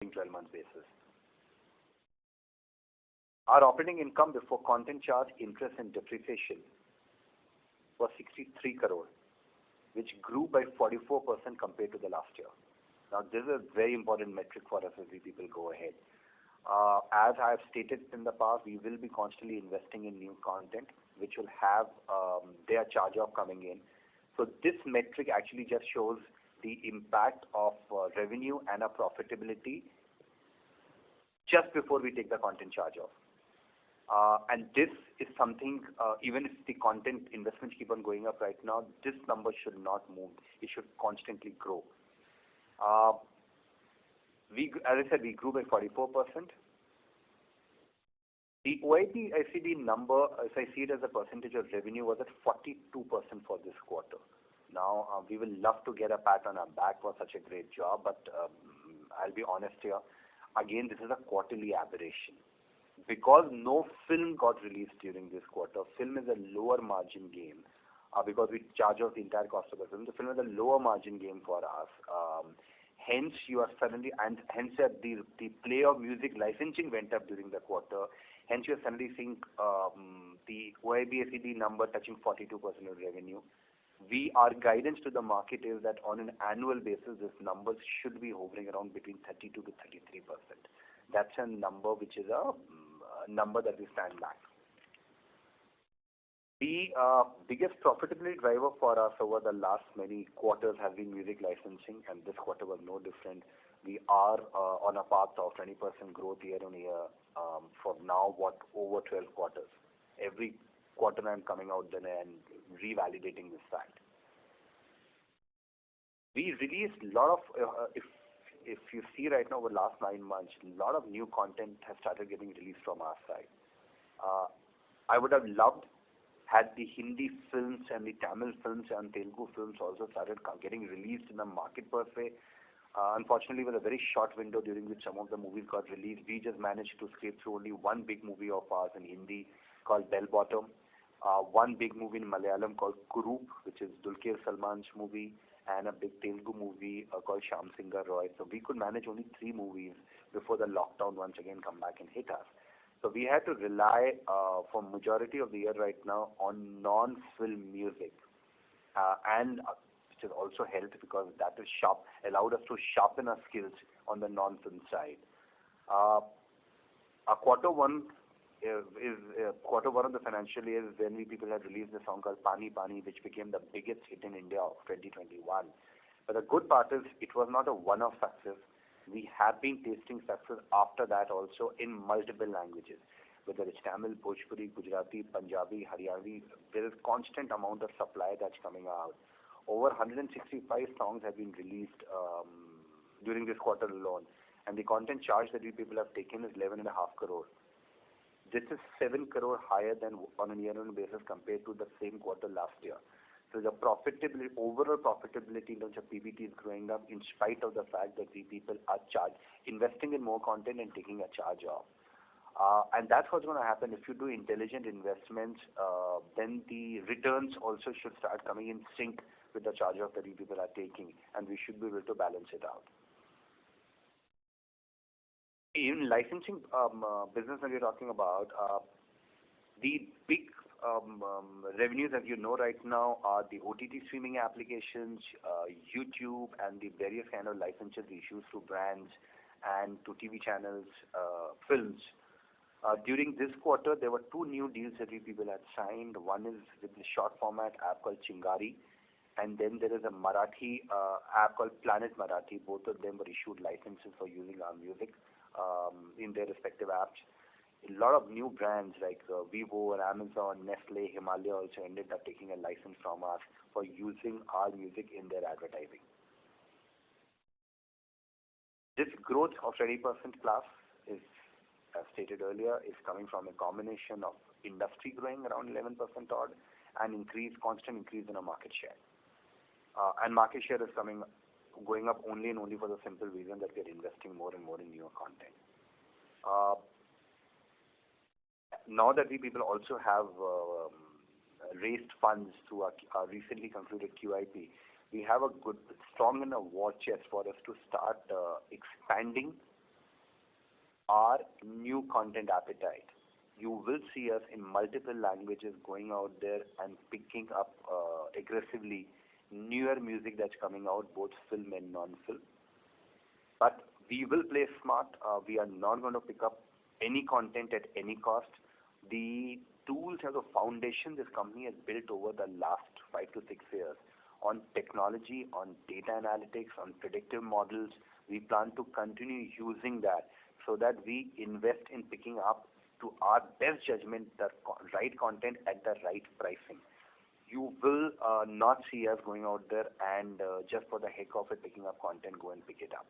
12 months basis. Our operating income before content charge, interest and depreciation was 63 crore, which grew by 44% compared to the last year. Now, this is a very important metric for us as we people go ahead. As I have stated in the past, we will be constantly investing in new content, which will have their charge off coming in. So this metric actually just shows the impact of revenue and our profitability just before we take the content charge off. And this is something, even if the content investments keep on going up right now, this number should not move. It should constantly grow. As I said, we grew by 44%. The OIB ICD number, as I see it as a percentage of revenue, was at 42% for this quarter. Now, we will love to get a pat on our back for such a great job, but I'll be honest here. Again, this is a quarterly aberration. Because no film got released during this quarter, film is a lower margin game. Because we charge off the entire cost of the film is a lower margin game for us. Hence, you are suddenly, and hence the play of music licensing went up during the quarter. Hence, you are suddenly seeing the OIBACD number touching 42% of revenue. Our guidance to the market is that on an annual basis, this numbers should be hovering around between 32 to 33%. That's a number which is a number that we stand back. The biggest profitability driver for us over the last many quarters has been music licensing, and this quarter was no different. We are on a path of 20% growth year on year for now, over 12 quarters. Every quarter I'm coming out then and revalidating this fact. We released a lot of, if you see right now over the last 9 months, a lot of new content has started getting released from our side. I would have loved had the Hindi films and the Tamil films and Telugu films also started getting released in the market per se. Unfortunately, with a very short window during which some of the movies got released, we just managed to scrape through only one big movie of ours in Hindi called Bell Bottom, one big movie in Malayalam called Kurup, which is Dulquer Salman's movie, and a big Telugu movie called Shyam Singh Roy. So we could manage only 3 movies before the lockdown once again come back and hit us. So we had to rely for majority of the year right now on non-film music, and which has also helped because that is allowed us to sharpen our skills on the non-film side. Our quarter one of the financial year is when we people had released a song called Pani Pani, which became the biggest hit in India of 2021. But the good part is it was not a one-off success. We have been tasting success after that also in multiple languages, whether it's Tamil, Bhojpuri, Gujarati, Punjabi, Haryanvi. There is constant amount of supply that's coming out. Over 165 songs have been released during this quarter alone, and the content charge that we people have taken is 11.5 crore. This is 7 crore higher than on a year-on-year basis compared to the same quarter last year. So the profitability, overall profitability in terms of PBT is growing up in spite of the fact that we people are investing in more content and taking a charge off. And that's what's going to happen if you do intelligent investments. Then the returns also should start coming in sync with the charge off that we people are taking, and we should be able to balance it out. In licensing business that we're talking about, the big revenues, as you know right now, are the OTT streaming applications, YouTube, and the various kind of licenses issues to brands and to TV channels, films. During this quarter, there were 2 new deals that we people had signed. One is with the short format app called Chingari, and then there is a Marathi app called Planet Marathi. Both of them were issued licenses for using our music in their respective apps. A lot of new brands like Vivo and Amazon, Nestle, Himalaya also ended up taking a license from us for using our music in their advertising. This growth of 20% plus is, as stated earlier, is coming from a combination of industry growing around 11% odd and constant increase in our market share. And market share is going up only and only for the simple reason that we are investing more and more in newer content. Now that we people also have raised funds through our recently concluded QIP, we have a good, strong enough war chest for us to start expanding our new content appetite. You will see us in multiple languages going out there and picking up aggressively newer music that's coming out, both film and non-film. But we will play smart. We are not going to pick up any content at any cost. The tools and the foundation this company has built over the last 5 to 6 years on technology, on data analytics, on predictive models, we plan to continue using that so that we invest in picking up to our best judgment the right content at the right pricing. You will not see us going out there and just for the heck of it picking up content, go and pick it up.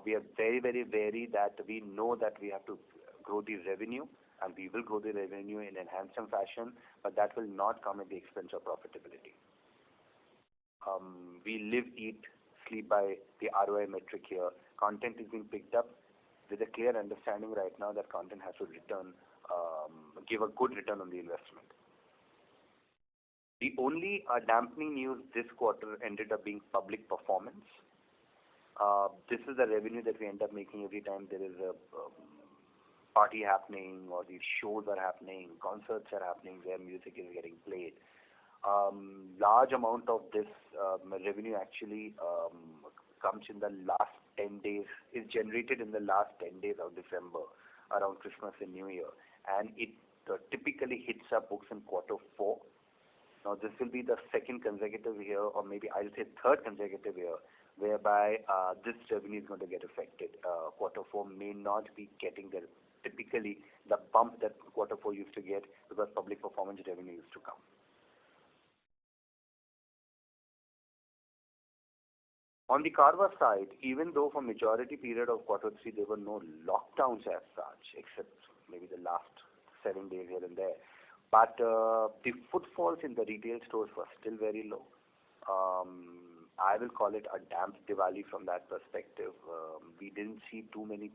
We are very, very wary that we know that we have to grow the revenue, and we will grow the revenue in a handsome fashion, but that will not come at the expense of profitability. We live, eat, sleep by the ROI metric here. Content is being picked up with a clear understanding right now that content has to return, give a good return on the investment. The only dampening news this quarter ended up being public performance. This is the revenue that we end up making every time there is a party happening or these shows are happening, concerts are happening where music is getting played. Large amount of this revenue actually comes in the last 10 days, is generated in the last 10 days of December around Christmas and New Year, and it typically hits our books in Q4. Now this will be the second consecutive year, or maybe I'll say third consecutive year, whereby this revenue is going to get affected. Q4 may not be getting typically the bump that Q4 used to get because public performance revenue used to come. On the Carvaan side, even though for majority period of Q3 there were no lockdowns as such, except maybe the last 7 days here and there, but the footfalls in the retail stores were still very low. I will call it a damp Diwali from that perspective. We didn't see too many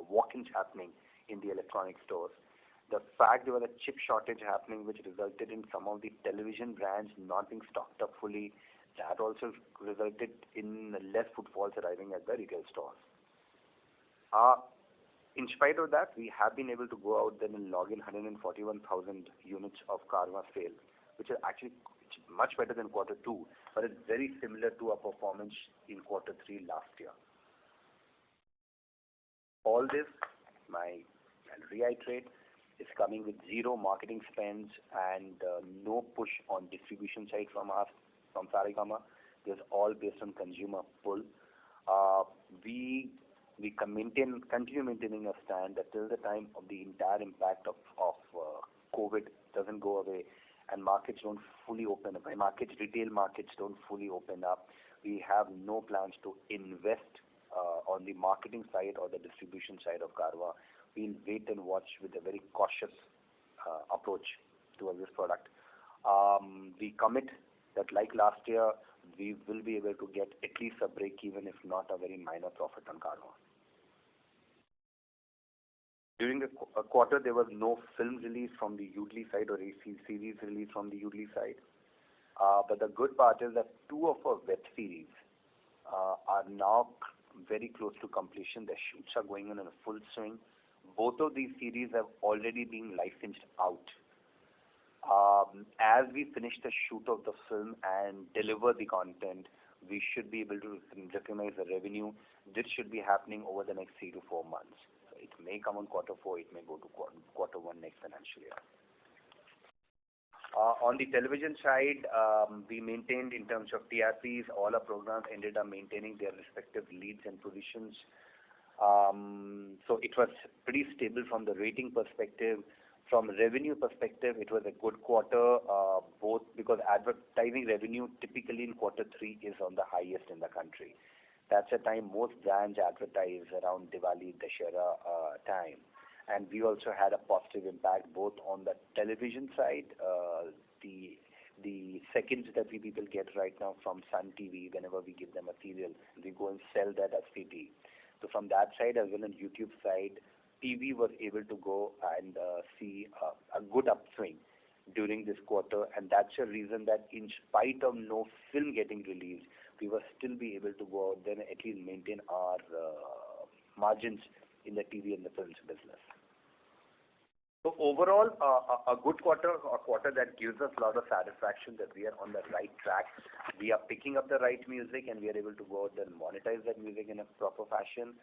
walk-ins happening in the electronic stores. The fact there was a chip shortage happening, which resulted in some of the television brands not being stocked up fully, that also resulted in less footfalls arriving at the retail stores. In spite of that, we have been able to go out there and log in 141,000 units of Carvaan sale, which is actually much better than Q2, but it's very similar to our performance in Q3 last year. All this, I'll reiterate, is coming with zero marketing spends and no push on distribution side from us, from Saregama. This is all based on consumer pull. We continue maintaining a stand that till the time of the entire impact of COVID doesn't go away and markets don't fully open up, retail markets don't fully open up, we have no plans to invest on the marketing side or the distribution side of Carvaan. We'll wait and watch with a very cautious approach towards this product. We commit that like last year, we will be able to get at least a break even, if not a very minor profit on Carvaan. During the quarter, there was no film release from the Udly side or a series release from the Udly side. But the good part is that 2 of our web series are now very close to completion. The shoots are going on in a full swing. Both of these series have already been licensed out. As we finish the shoot of the film and deliver the content, we should be able to recognize the revenue. This should be happening over the next 3 to 4 months. So it may come on Q4, it may go to Q1 next financial year. On the television side, we maintained in terms of TRPs, all our programs ended up maintaining their respective leads and positions. So it was pretty stable from the rating perspective. From revenue perspective, it was a good quarter, both because advertising revenue typically in Q3 is on the highest in the country. That's the time most brands advertise around Diwali, Dussehra time. And we also had a positive impact both on the television side, the seconds that we people get right now from Sun TV, whenever we give them a serial, we go and sell that as CT. So from that side as well as YouTube side, TV was able to go and see a good upswing during this quarter, and that's a reason that in spite of no film getting released, we will still be able to go out there and at least maintain our margins in the TV and the films business. So overall, a good quarter, a quarter that gives us a lot of satisfaction that we are on the right track. We are picking up the right music and we are able to go out there and monetize that music in a proper fashion.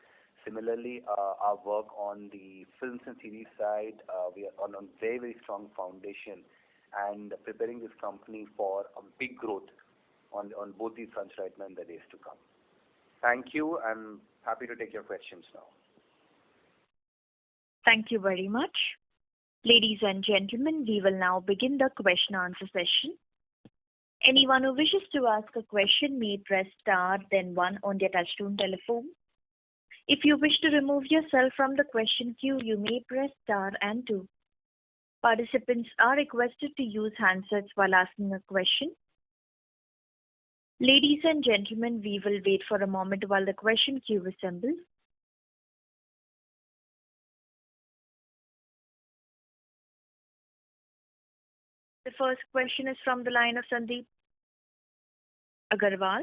Similarly, our work on the films and series side, we are on a very, very strong foundation and preparing this company for a big growth on both these fronts right now in the days to come. Thank you. I'm happy to take your questions now. Thank you very much. Ladies and gentlemen, we will now begin the question answer session. Anyone who wishes to ask a question may press star then one on their touchtone telephone. If you wish to remove yourself from the question queue, you may press star and two. Participants are requested to use handsets while asking a question. Ladies and gentlemen, we will wait for a moment while the question queue assembles. The first question is from the line of Sandeep Agarwal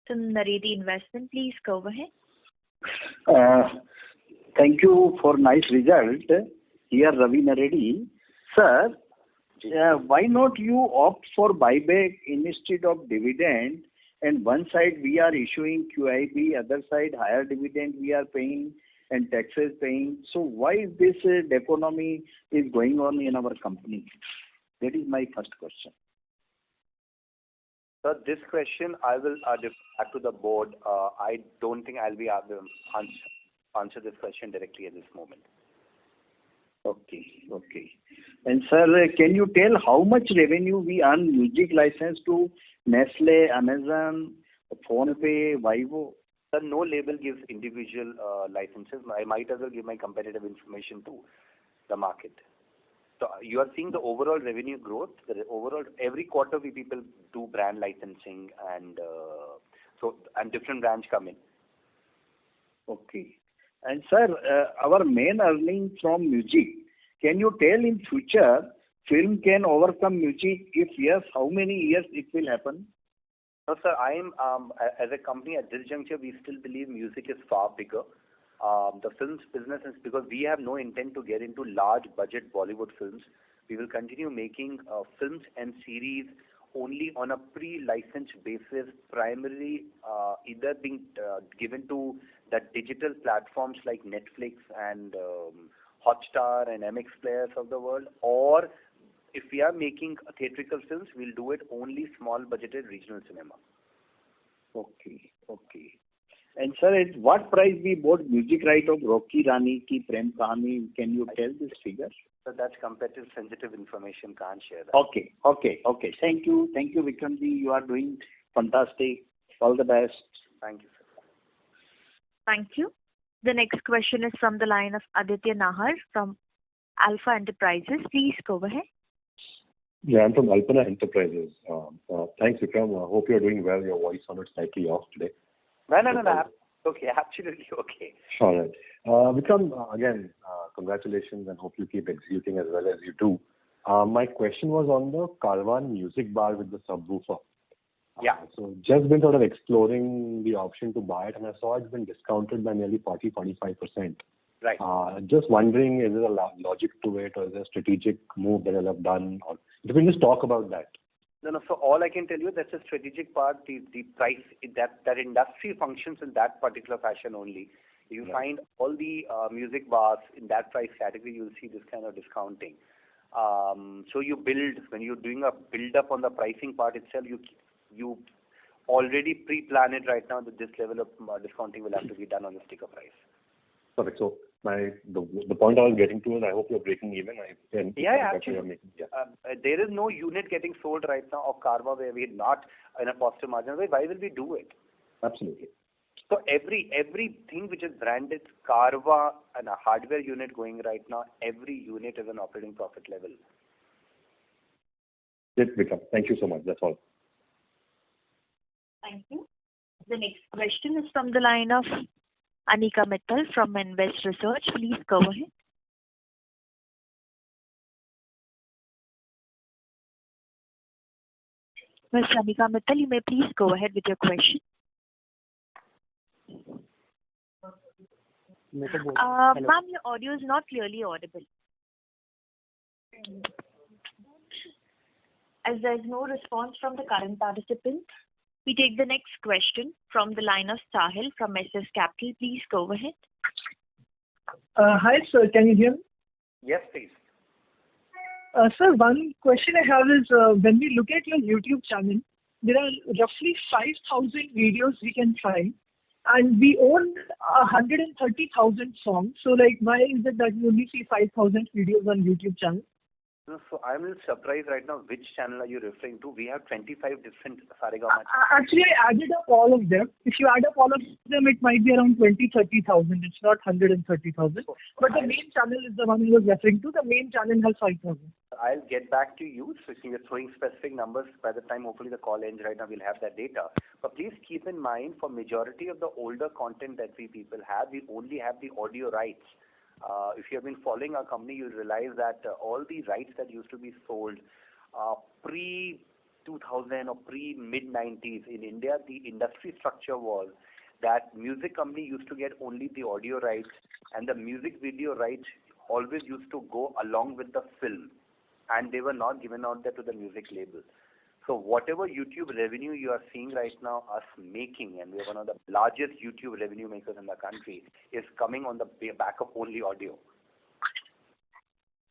from Naredi Investment. Please go ahead. Thank you for nice result. Here Ravi Naredi. Sir, why not you opt for buyback instead of dividend? And one side we are issuing QIB, other side higher dividend we are paying and taxes paying. So why this economy is going on in our company? That is my first question. Sir, this question I will defer back to the board. I don't think I'll be able to answer this question directly at this moment. Okay. And sir, can you tell how much revenue we earn music license to Nestle, Amazon, PhonePe, Vivo? Sir, no label gives individual licenses. I might as well give my competitive information to the market. So you are seeing the overall revenue growth. The overall every quarter we people do brand licensing and different brands come in. Okay. And sir, our main earning from music. Can you tell in future film can overcome music? If yes, how many years it will happen? No, sir. I am as a company at this juncture, we still believe music is far bigger. The films business is because we have no intent to get into large budget Bollywood films. We will continue making films and series only on a pre-licensed basis, primarily either being given to the digital platforms like Netflix and Hotstar and MX players of the world, or if we are making theatrical films, we'll do it only small budgeted regional cinema. Okay. And sir, at what price we bought music right of Rocky Rani Ki Prem Kahani? Can you tell this figure? So that's competitive sensitive information, can't share that. Okay. Thank you, Vikramji. You are doing fantastic. All the best. Thank you, sir. Thank you. The next question is from the line of Aditya Nahar from Alpha Enterprises. Please go ahead. Yeah, I'm from Alpana Enterprises. Thanks, Vikram. I hope you're doing well. Your voice sounded slightly off today. No. Okay, absolutely okay. All right. Vikram, again, congratulations and hope you keep executing as well as you do. My question was on the Carvaan music bar with the subwoofer. Yeah. So just been sort of exploring the option to buy it, and I saw it's been discounted by nearly 40-45%. Right. Just wondering, is there a logic to it, or is there a strategic move that you'll have done? Or if you can just talk about that. No. So all I can tell you, that's a strategic part. The price that industry functions in that particular fashion only. You find all the music bars in that price category, you'll see this kind of discounting. So you build when you're doing a build up on the pricing part itself. You already pre-plan it right now that this level of discounting will have to be done on the sticker price. Perfect. So the point I was getting to is I hope you're breaking even. Actually, there is no unit getting sold right now of Carvaan where we're not in a positive margin. Why will we do it? Absolutely. So everything which is branded Carvaan and a hardware unit going right now, every unit is an operating profit level. Yes, Vikram. Thank you so much. That's all. Thank you. The next question is from the line of Anika Mittal from Invest Research. Please go ahead. Ms. Anika Mittal, you may please go ahead with your question. Ma'am, your audio is not clearly audible. As there is no response from the current participant, we take the next question from the line of Sahil from SS Capital. Please go ahead. Hi, sir. Can you hear me? Yes, please. Sir, one question I have is when we look at your YouTube channel, there are roughly 5,000 videos we can find, and we own 130,000 songs. So, like, why is it that we only see 5,000 videos on YouTube channel? No, so I'm a little surprised right now. Which channel are you referring to? We have 25 different Saregama channels. Actually, I added up all of them. If you add up all of them, it might be around 30,000. It's not 130,000. But the main channel is the one he was referring to. The main channel has 5,000. I'll get back to you. So if you're throwing specific numbers, by the time hopefully the call ends right now, we'll have that data. But please keep in mind, for majority of the older content that we people have, we only have the audio rights. If you have been following our company, you'll realize that all the rights that used to be sold pre-2000 or pre-mid-90s in India, the industry structure was that music company used to get only the audio rights, and the music video rights always used to go along with the film, and they were not given out there to the music label. So whatever YouTube revenue you are seeing right now us making, and we are one of the largest YouTube revenue makers in the country, is coming on the back of only audio.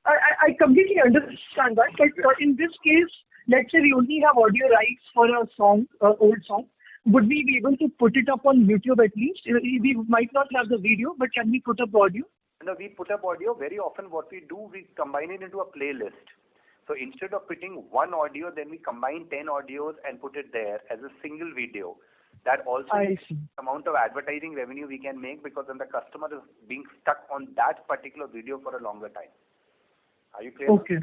I completely understand that, but in this case, let's say we only have audio rights for a song, old song. Would we be able to put it up on YouTube at least? We might not have the video, but can we put up audio? No, we put up audio. Very often what we do, we combine it into a playlist. So instead of putting one audio, then we combine 10 audios and put it there as a single video. That also is the amount of advertising revenue we can make, because then the customer is being stuck on that particular video for a longer time. Are you clear? Okay.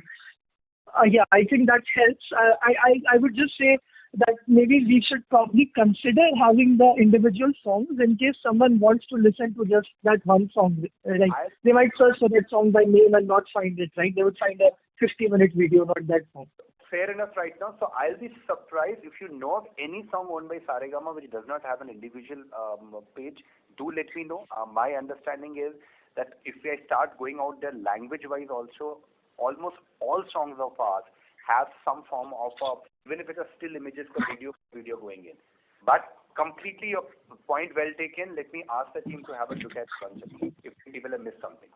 Yeah, I think that helps. I would just say that maybe we should probably consider having the individual songs in case someone wants to listen to just that one song. They might search for that song by name and not find it, right? They would find a 50-minute video, not that song. Fair enough right now. So I'll be surprised if you know of any song owned by Saregama which does not have an individual page. Do let me know. My understanding is that if I start going out there language-wise also, almost all songs of ours have some form of even if it are still images for video going in. But completely your point well taken. Let me ask the team to have a look at it if people have missed something.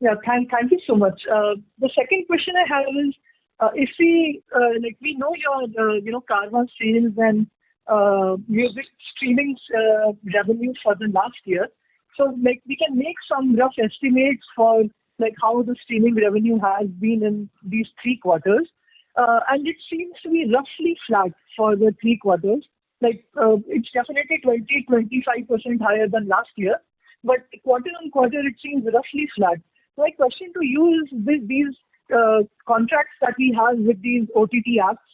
Yeah, thank you so much. The second question I have is, if we we know your Carvaan sales and music streaming revenue for the last year, so we can make some rough estimates for how the streaming revenue has been in these 3 quarters, and it seems to be roughly flat for the 3 quarters. It's definitely 20-25% higher than last year, but quarter on quarter it seems roughly flat. So my question to you is, these contracts that we have with these OTT apps,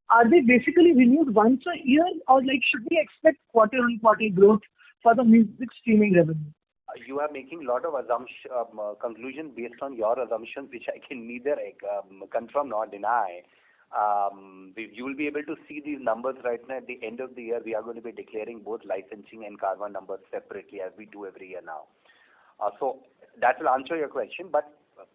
are they basically renewed once a year, or should we expect quarter on quarter growth for the music streaming revenue? You are making a lot of conclusions based on your assumptions, which I can neither confirm nor deny. You will be able to see these numbers right now. At the end of the year, we are going to be declaring both licensing and Carvaan numbers separately, as we do every year now. So that will answer your question. But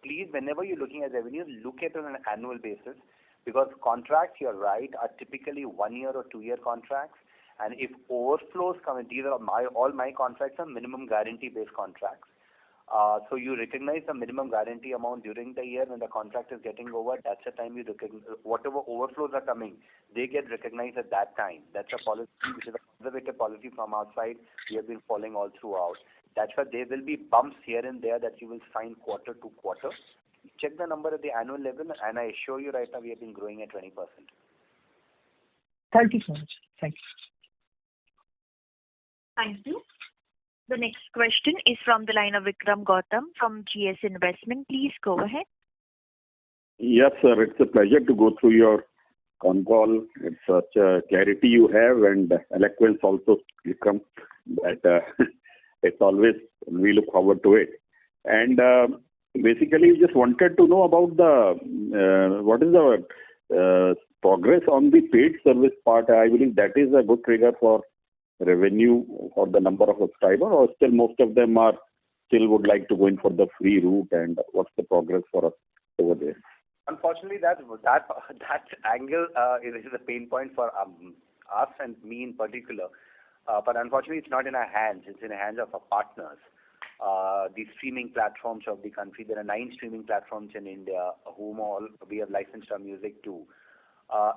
please, whenever you're looking at revenues, look at it on an annual basis, because contracts, you're right, are typically 1 year or 2 year contracts. And if overflows come in, these are all my contracts are minimum guarantee based contracts. So you recognize the minimum guarantee amount during the year when the contract is getting over. That's the time you recognize whatever overflows are coming, they get recognized at that time. That's a policy which is a conservative policy from our side. We have been following all throughout. That's why there will be bumps here and there that you will find quarter to quarter. Check the number at the annual level, and I assure you right now we have been growing at 20%. Thank you so much. Thank you. Thank you. The next question is from the line of Vikram Gautam from GS Investment. Please go ahead. Yes, sir. It's a pleasure to go through your con call. It's such a clarity you have, and eloquence also, Vikram, that it's always, we look forward to it. And basically, just wanted to know about what is the progress on the paid service part. I believe that is a good trigger for revenue for the number of subscribers, or still most of them are still would like to go in for the free route, and what's the progress for us over there? Unfortunately, that angle is a pain point for us and me in particular. But unfortunately, it's not in our hands. It's in the hands of our partners. The streaming platforms of the country. There are 9 streaming platforms in India, whom all we have licensed our music to.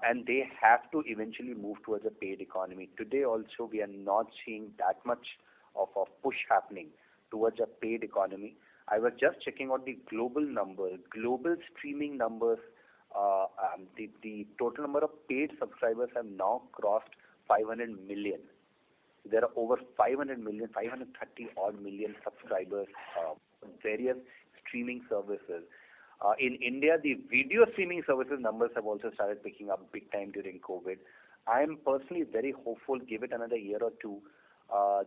And they have to eventually move towards a paid economy. Today also, we are not seeing that much of a push happening towards a paid economy. I was just checking out the global numbers, global streaming numbers. The total number of paid subscribers have now crossed 500 million. There are over 500 million, 530 odd million subscribers on various streaming services. In India, the video streaming services numbers have also started picking up big time during COVID. I am personally very hopeful, give it another year or two,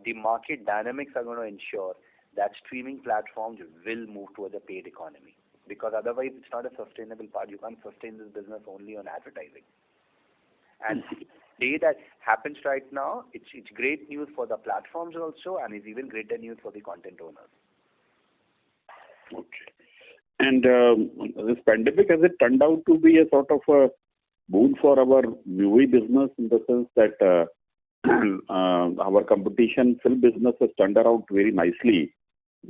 the market dynamics are going to ensure that streaming platforms will move towards a paid economy. Because otherwise, it's not a sustainable part. You can't sustain this business only on advertising. And the day that happens right now, it's great news for the platforms also, and it's even greater news for the content owners. Okay. And this pandemic, has it turned out to be a sort of a boon for our movie business, in the sense that our competition film business has turned around very nicely,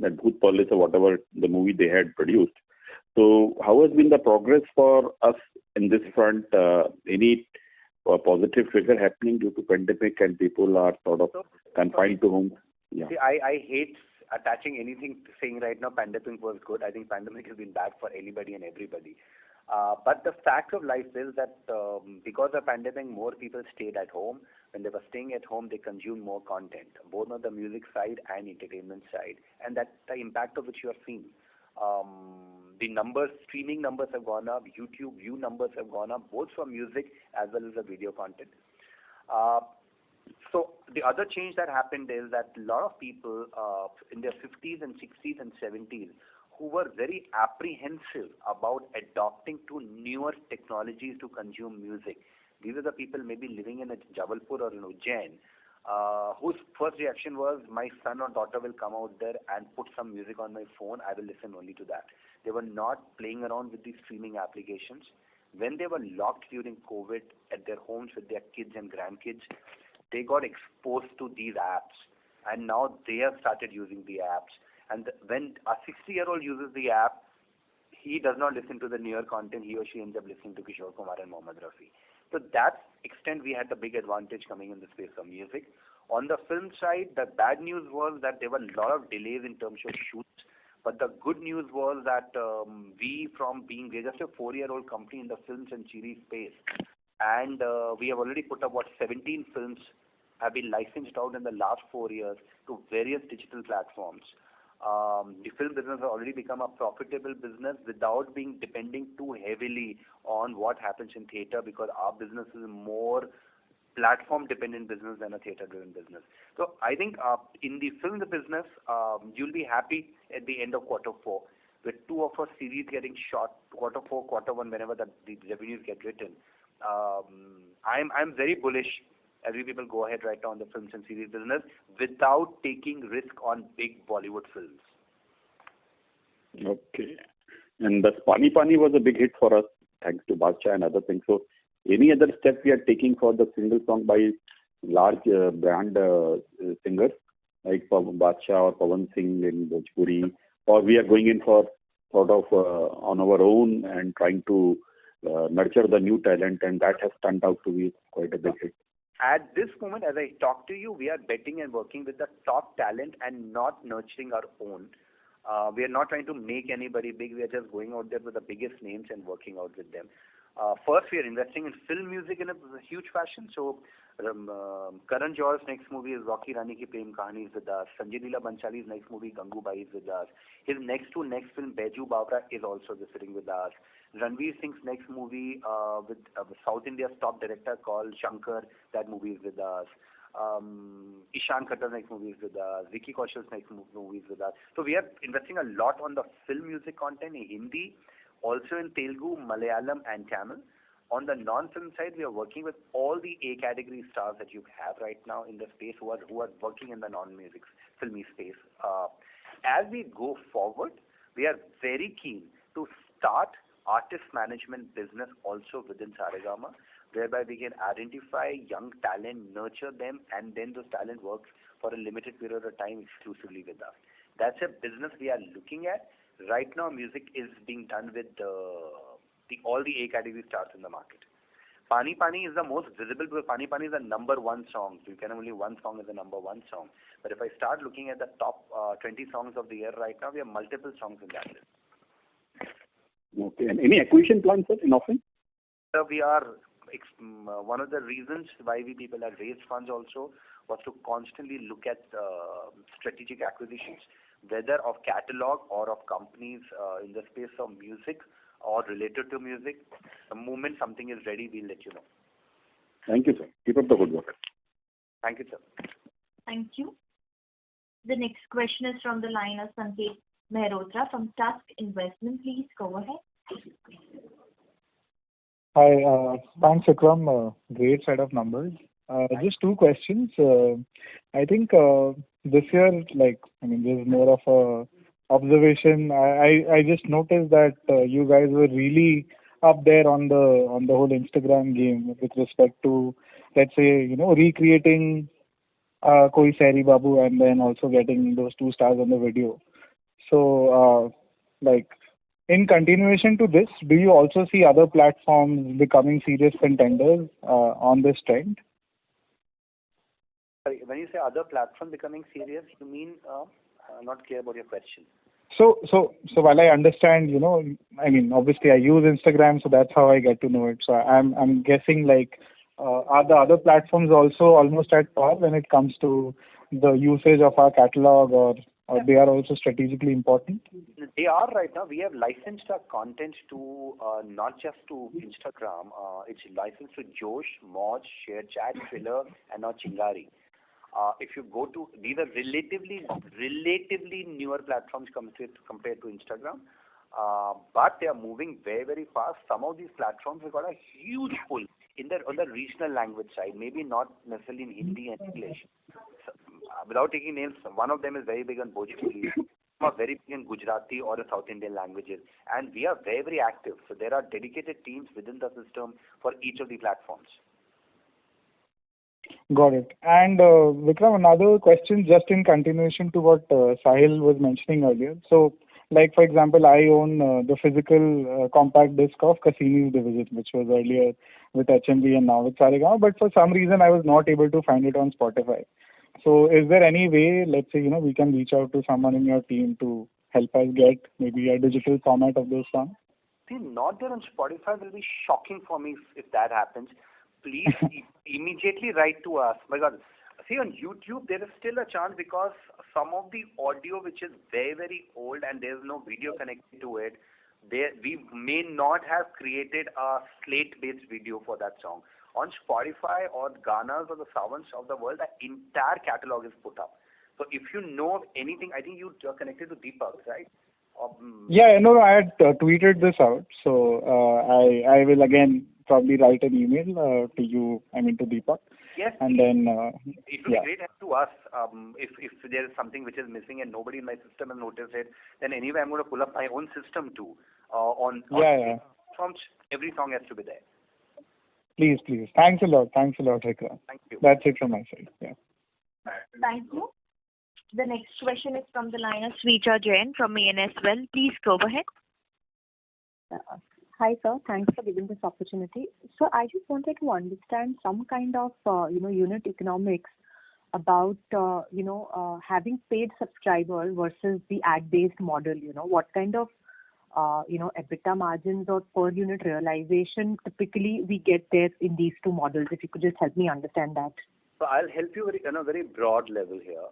that Bhoot Police or whatever the movie they had produced. So how has been the progress for us in this front? Any positive figure happening due to pandemic and people are sort of confined to home? Yeah. See, I hate attaching anything to saying right now pandemic was good. I think pandemic has been bad for anybody and everybody. But the fact of life is that because of pandemic, more people stayed at home. When they were staying at home, they consumed more content, both on the music side and entertainment side. And that's the impact of which you are seeing. The numbers, streaming numbers have gone up, YouTube view numbers have gone up, both for music as well as the video content. So the other change that happened is that a lot of people in their 50s and 60s and 70s who were very apprehensive about adopting to newer technologies to consume music. These are the people maybe living in a Jabalpur or in Ujjain, whose first reaction was, my son or daughter will come out there and put some music on my phone, I will listen only to that. They were not playing around with these streaming applications. When they were locked during COVID at their homes with their kids and grandkids, they got exposed to these apps, and now they have started using the apps. And when a 60-year-old uses the app, he does not listen to the newer content. He or she ends up listening to Kishore Kumar and Mohammad Rafi. So that extent, we had the big advantage coming in the space of music. On the film side, the bad news was that there were a lot of delays in terms of shoots. But the good news was that we're just a 4-year-old company in the films and series space. And we have already put up 17 films have been licensed out in the last 4 years to various digital platforms. The film business has already become a profitable business without being depending too heavily on what happens in theater, because our business is more platform-dependent business than a theater-driven business. So I think in the film business, you'll be happy at the end of quarter 4 with 2 of our series getting shot, quarter 4, quarter 1, whenever the revenues get written. I'm very bullish as we people go ahead right now on the films and series business without taking risk on big Bollywood films. Okay. And the Pani Pani was a big hit for us, thanks to Badshah and other things. So any other steps we are taking for the single song by large brand singers like Badshah or Pawan Singh in Bhojpuri, or we are going in for sort of on our own and trying to nurture the new talent, and that has turned out to be quite a big hit? At this moment, as I talk to you, we are betting and working with the top talent and not nurturing our own. We are not trying to make anybody big. We are just going out there with the biggest names and working out with them. First, we are investing in film music in a huge fashion. So, Karan Johar's next movie is Rocky Rani Ki Prem Kahani is with us. Sanjay Leela Bhanshali's next movie, Gangubai, is with us. His next film, Baiju Bawra, is also sitting with us. Ranveer Singh's next movie with South India's top director called Shankar, that movie is with us. Ishan Khattar's next movie is with us. Vicky Kaushal's next movie is with us. So we are investing a lot on the film music content in Hindi, also in Telugu, Malayalam and Tamil. On the non-film side, we are working with all the A category stars that you have right now in the space who are working in the non-music filmy space. As we go forward, we are very keen to start artist management business also within Saregama, whereby we can identify young talent, nurture them, and then those talent works for a limited period of time exclusively with us. That's a business we are looking at. Right now, music is being done with all the A category stars in the market. Pani Pani is the most visible because Pani Pani is the number one song. So you can only one song is the number one song. But if I start looking at the top 20 songs of the year right now, we have multiple songs in that list. Okay. And any acquisition plans, sir, in offering? We are one of the reasons why we people have raised funds also was to constantly look at strategic acquisitions, whether of catalog or of companies in the space of music or related to music. The moment something is ready, we'll let you know. Thank you, sir. Keep up the good work. Thank you, sir. Thank you. The next question is from the line of Sanket Mehrotra from Tusk Investment. Please go ahead. Hi, thanks, Vikram. Great set of numbers. Just two questions. I think this year, this is more of a observation. I just noticed that you guys were really up there on the whole Instagram game with respect to, let's say, recreating Koi Sehri Babu and then also getting those 2 stars on the video. So, in continuation to this, do you also see other platforms becoming serious contenders on this trend? Sorry, when you say other platform becoming serious, you mean I'm not clear about your question. So while I understand, obviously I use Instagram, so that's how I get to know it. So I'm guessing are the other platforms also almost at par when it comes to the usage of our catalog, or they are also strategically important? They are right now. We have licensed our content to not just to Instagram. It's licensed to Josh, Moj, ShareChat, Thriller, and now Chingari. If you go to, these are relatively newer platforms compared to Instagram, but they are moving very, very fast. Some of these platforms have got a huge pull on the regional language side, maybe not necessarily in Hindi and English. So, without taking names, one of them is very big on Bhojpuri, some are very big in Gujarati or the South Indian languages, and we are very, very active. So there are dedicated teams within the system for each of the platforms. Got it. And Vikram, another question just in continuation to what Sahil was mentioning earlier. So, for example, I own the physical compact disc of Cassini's Division, which was earlier with HMV and now with Saregama, but for some reason I was not able to find it on Spotify. So is there any way, let's say, we can reach out to someone in your team to help us get maybe a digital format of those songs? See, not there on Spotify will be shocking for me if that happens. Please immediately write to us, because see, on YouTube there is still a chance because some of the audio which is very, very old and there is no video connected to it, we may not have created a slate-based video for that song. On Spotify or Ganas or the Savans of the world, the entire catalog is put up. So if you know of anything, I think you are connected to Deepak, right? Yeah, no, I had tweeted this out, so I will again probably write an email to you, to Deepak. Yes. And then it will be great help to us. If there is something which is missing and nobody in my system has noticed it, then anyway I'm going to pull up my own system too. From every song has to be there. Please. Thanks a lot, Vikram. Thank you. That's it from my side. Yeah. Thank you. The next question is from the line of Sweeta Jain from ANS Well. Please go ahead. Hi, sir. Thanks for giving this opportunity. So I just wanted to understand some kind of, unit economics about, having paid subscribers versus the ad-based model. What kind of, EBITDA margins or per unit realization typically we get there in these two models. If you could just help me understand that. So I'll help you on a very broad level here.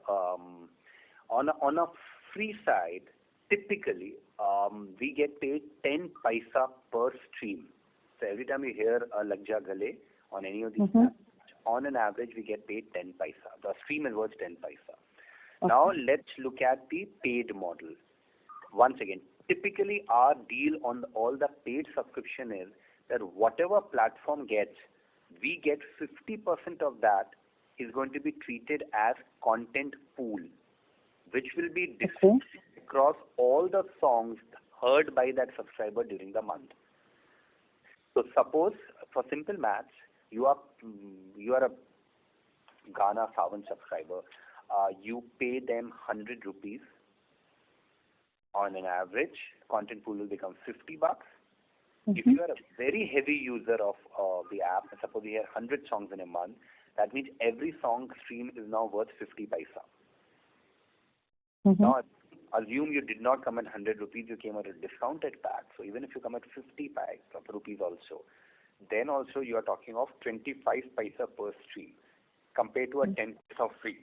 On a free side, typically, we get paid 10 paisa per stream. So every time you hear a Lag Ja Gale on any of these apps, on an average, we get paid 10 paisa. The stream is worth 10 paisa. Okay. Now let's look at the paid model. Once again, typically our deal on all the paid subscription is that whatever platform gets, we get 50% of that is going to be treated as content pool, which will be distributed across all the songs heard by that subscriber during the month. So suppose, for simple maths, you are a Ghana Savan subscriber. You pay them 100 rupees on an average. Content pool will become $50. If you are a very heavy user of the app, suppose you hear 100 songs in a month, that means every song stream is now worth 50 paisa. Now, assume you did not come at 100 rupees, you came at a discounted pack. So even if you come at 50 rupees also, then also you are talking of 25 paisa per stream compared to a 10 paisa free.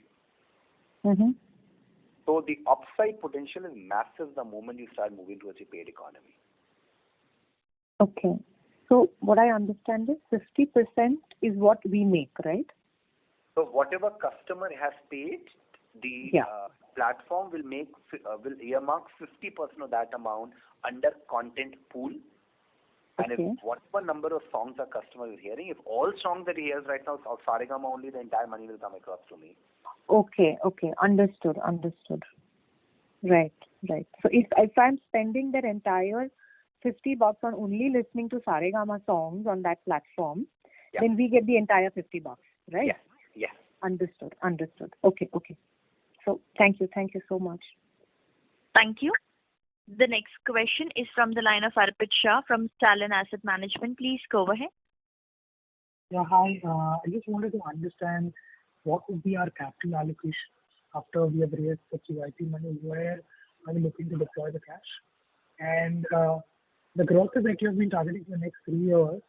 So the upside potential is massive the moment you start moving towards a paid economy. Okay. So what I understand is 50% is what we make, right? So whatever customer has paid, the platform will earmark 50% of that amount under content pool. And if whatever number of songs a customer is hearing, if all songs that he hears right now are Saregama only, the entire money will come across to me. Okay. Understood. Right. So if I'm spending that entire $50 on only listening to Saregama songs on that platform, then we get the entire $50, right? Yes. Understood. Okay. So thank you so much. Thank you. The next question is from the line of Arpit Shah from Stallion Asset Management. Please go ahead. Yeah, hi. I just wanted to understand what would be our capital allocation after we have raised the QIP money. Where are we looking to deploy the cash? And the growth that you have been targeting for the next 3 years,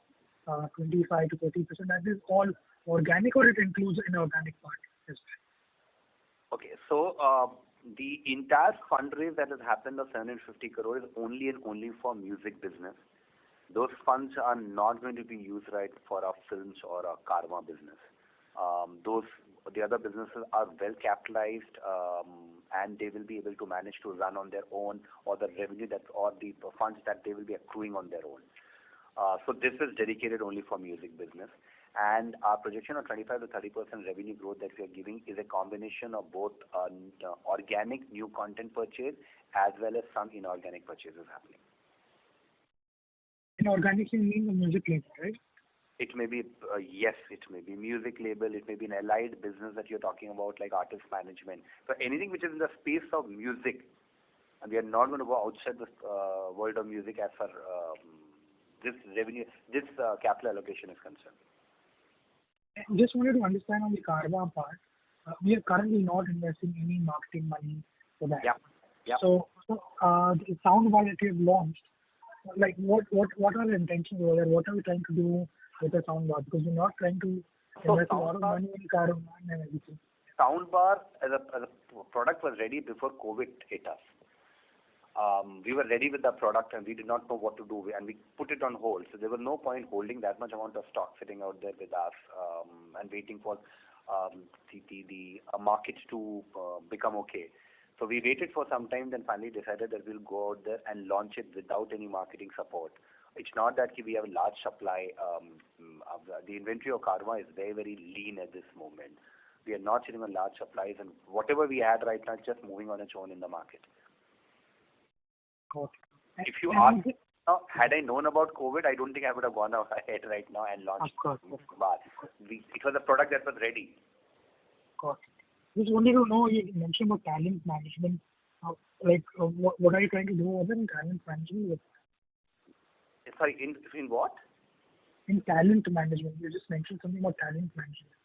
25 to 30%, that is all organic, or it includes inorganic part as well? Okay, so the entire fundraise that has happened of 750 crore is only and only for music business. Those funds are not going to be used for our films or our Karma business. The other businesses are well capitalized, and they will be able to manage to run on their own, or the revenue or the funds that they will be accruing on their own. So this is dedicated only for music business. And our projection of 25 to 30% revenue growth that we are giving is a combination of both organic new content purchase as well as some inorganic purchases happening. Inorganic, you mean the music label, right? It may be, yes, it may be music label, it may be an allied business that you're talking about, like artist management. So anything which is in the space of music, and we are not going to go outside the world of music as far this capital allocation is concerned. Just wanted to understand on the Karma part, we are currently not investing any marketing money for that. Yeah. So the soundbar that you have launched, like what are the intentions over there? What are we trying to do with the soundbar? Because we're not trying to invest a lot of money in Karma and everything. Soundbar as a product was ready before COVID hit us. We were ready with the product and we did not know what to do, and we put it on hold. So there was no point holding that much amount of stock sitting out there with us and waiting for the market to become okay. So we waited for some time, then finally decided that we'll go out there and launch it without any marketing support. It's not that we have a large supply. The inventory of Karma is very, very lean at this moment. We are not sitting on large supplies, and whatever we had right now is just moving on its own in the market. Okay. If you ask me now, had I known about COVID, I don't think I would have gone ahead right now and launched Bar. It was a product that was ready. Got it. Just wanted to know, you mentioned about talent management. What are you trying to do other than talent management? Sorry, in what? In talent management. You just mentioned something about talent management.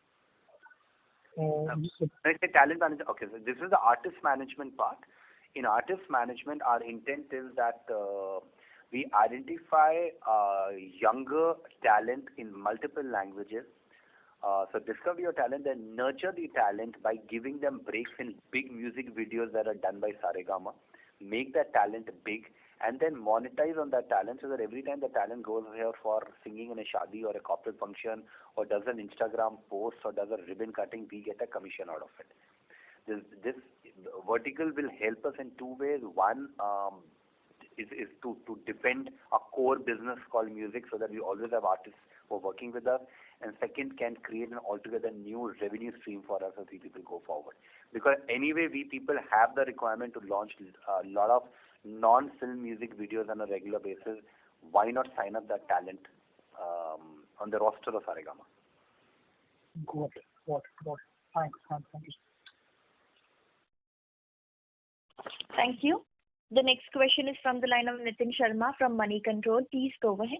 When I say talent management, okay, so this is the artist management part. In artist management, our intent is that we identify younger talent in multiple languages. So discover your talent and nurture the talent by giving them breaks in big music videos that are done by Saregama. Make that talent big and then monetize on that talent, so that every time the talent goes here for singing in a shadi or a corporate function or does an Instagram post or does a ribbon cutting, we get a commission out of it. This vertical will help us in two ways. One, is to defend a core business called music, so that we always have artists who are working with us. And second, can create an altogether new revenue stream for us as we people go forward. Because anyway, we people have the requirement to launch a lot of non-film music videos on a regular basis. Why not sign up that talent on the roster of Saregama? Got it. Thanks. Thank you. Thank you. The next question is from the line of Nitin Sharma from Money Control. Please go ahead.